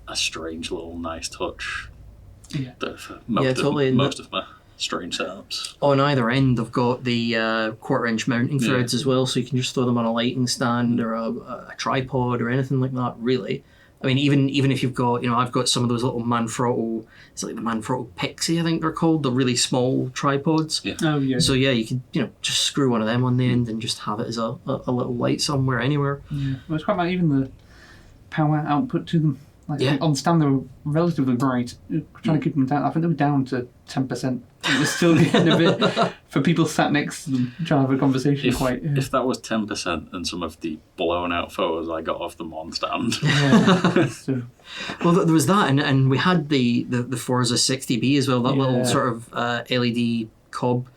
a strange little nice touch.
Yeah.
For
totally.
most of my strange setups.
On either end, they've got the 1/4-inch mounting threads as well, so you can just throw them on a lighting stand or a tripod or anything like that. Really, I mean, even if you've got, I've got some of those little Manfrotto. It's like the Manfrotto Pixie, I think they're called, the really small tripods.
Yeah.
Oh, yeah.
So yeah, you could just screw one of them on the end and just have it as a little light somewhere, anywhere.
Yeah. Well, it's quite like even the power output to them. Like
Yeah.
on stand, they were relatively bright. Trying to keep them down. I think they were down to 10%. They're still getting a bit for people sat next to them trying to have a conversation.
If that was 10% and some of the blown out photos I got of them on stand.
Yeah. So,
Well, there was that, and we had the Forza 60B as well, that little
Yeah.
sort of LED cob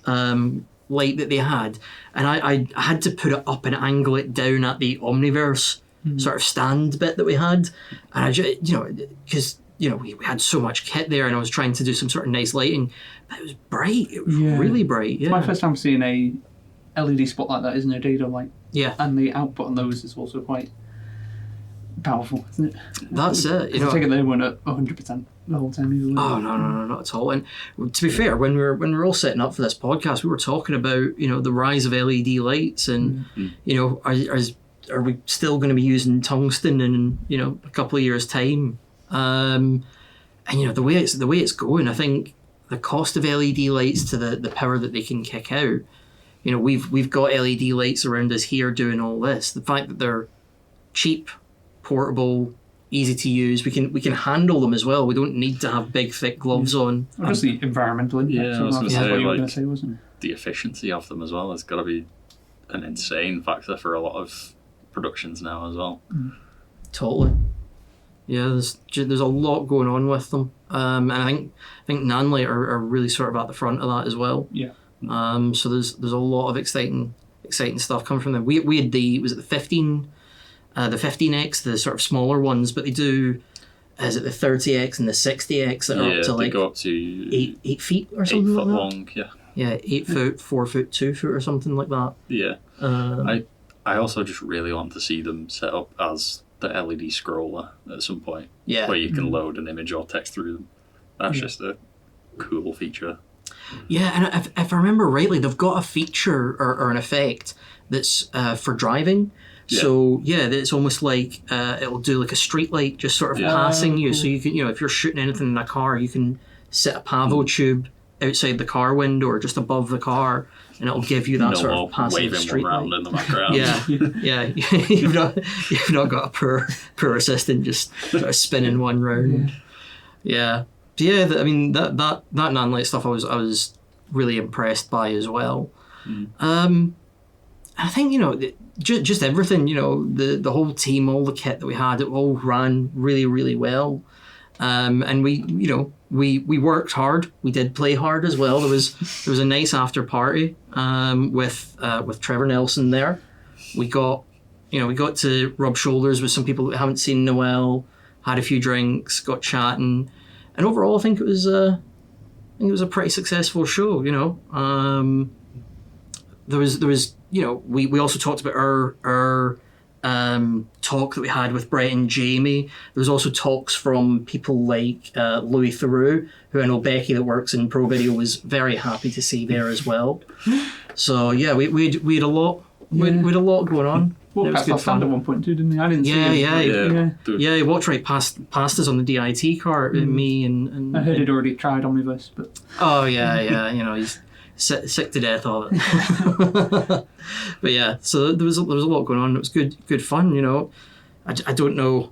light that they had, and I had to put it up and angle it down at the Omniverse sort of stand bit that we had, and I just, because we had so much kit there, and I was trying to do some sort of nice lighting, but it was bright. It was
Yeah.
really bright. Yeah,
it's my first time seeing a LED spot like that, isn't it? Dado light.
yeah.
And the output on those is also quite powerful, isn't it?
That's it.
I take it they weren't at 100% the whole time either.
Oh no, not at all. And to be fair, when we were all setting up for this podcast, we were talking about the rise of LED lights, and are we still going to be using tungsten in a couple of years' time? And the way it's going, I think the cost of LED lights to the power that they can kick out. We've got LED lights around us here doing all this. The fact that they're cheap, portable, easy to use, we can handle them as well. We don't need to have big thick gloves on.
Or just the environmental impact.
Yeah, I was gonna
That's
say,
what you were
like-
going to say, wasn't it?
The efficiency of them as well has got to be an insane factor for a lot of productions now as well.
Totally. Yeah, there's a lot going on with them, and I think Nanlite are really sort of at the front of that as well.
Yeah.
So there's a lot of exciting exciting stuff coming from them. We had was it the 15X, the sort of smaller ones, but they do. Is it the 30X and the 60X that are up to
they
like
go up to
8 feet or
8
something
foot
like that?
long, yeah.
Yeah, 8 foot, 4 foot, 2 foot or something like that.
Yeah. I also just really want to see them set up as the LED scroller at some point.
Yeah.
Where you can load an image or text through them. That's just a cool feature.
Yeah, and if I remember rightly, they've got a feature or an effect that's for driving.
Yeah.
So it's almost like it'll do like a street light just sort of passing you.
Cool.
So you can, if you're shooting anything in a car, you can set a pavo tube outside the car window or just above the car, and it'll give you that
No
sort
more
of passive
waving
street
one round
light.
in the background.
Yeah. You've not got a poor assistant just sort of spinning one round. Yeah. So I mean that nanlite stuff I was really impressed by as well. I think just everything, the whole team, all the kit that we had, it all ran really, really well. And we worked hard. We did play hard as well. There was a nice after party with Trevor Nelson there. We got to rub shoulders with some people that we haven't seen in a while. Had a few drinks, got chatting, and overall, I think it was a pretty successful show. There was we also talked about our talk that we had with Brett and Jamie. There was also talks from people like Louis Theroux, who I know Becky that works in Pro Video was very happy to see there as well. So we had a lot we had a lot going on.
Walked
It was
past
good
our stand
fun.
at one point too, didn't he? I didn't see him.
He walked right past us on the DIT cart with me and
I heard he'd already tried Omniverse, but
he's sick to death of it. But so there was a lot going on. It was good fun. I don't know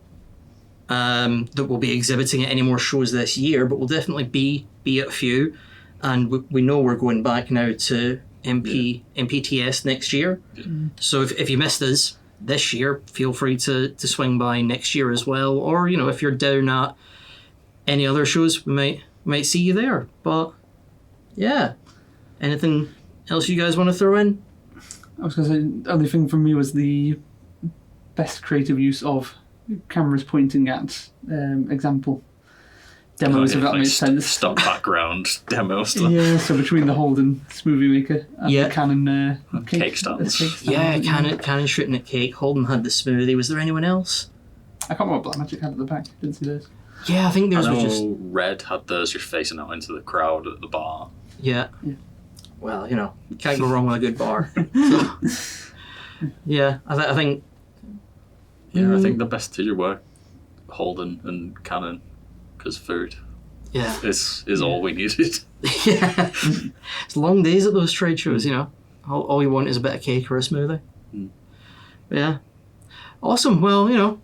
that we'll be exhibiting at any more shows this year, but we'll definitely be at a few, and we know we're going back now to MPTS next year. So if you missed us this year, feel free to swing by next year as well, or if you're down at any other shows, we might see you there. But anything else you guys want to throw in?
I was going to say, the only thing from me was the best creative use of cameras pointing at example demos, if that makes sense.
Stock background demo stuff.
Yeah, so between the Holden Smoothie Maker and the Canon
cake stands.
Canon shooting at cake. Holden had the smoothie. Was there anyone else?
I can't remember what Blackmagic had at the back. Didn't see those.
Yeah, I think theirs was
know
just...
Red had theirs just facing out into the crowd at the bar.
Yeah. Well, you can't go wrong with a good bar. So, I think...
Yeah, I think the best two were Holden and Canon, because food is all we needed.
Yeah. It's long days at those trade shows, All you want is a bit of cake or a smoothie. Yeah. Awesome. Well,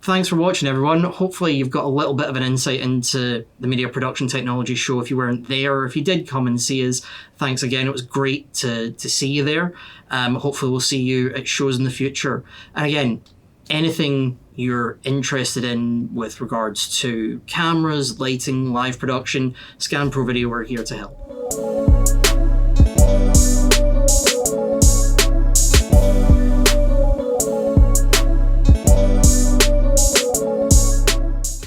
thanks for watching, everyone. Hopefully you've got a little bit of an insight into the Media Production Technology show if you weren't there, or if you did come and see us. Thanks again. It was great to see you there. Hopefully we'll see you at shows in the future. And again, anything you're interested in with regards to cameras, lighting, live production, Scan Pro Video, we're here to help.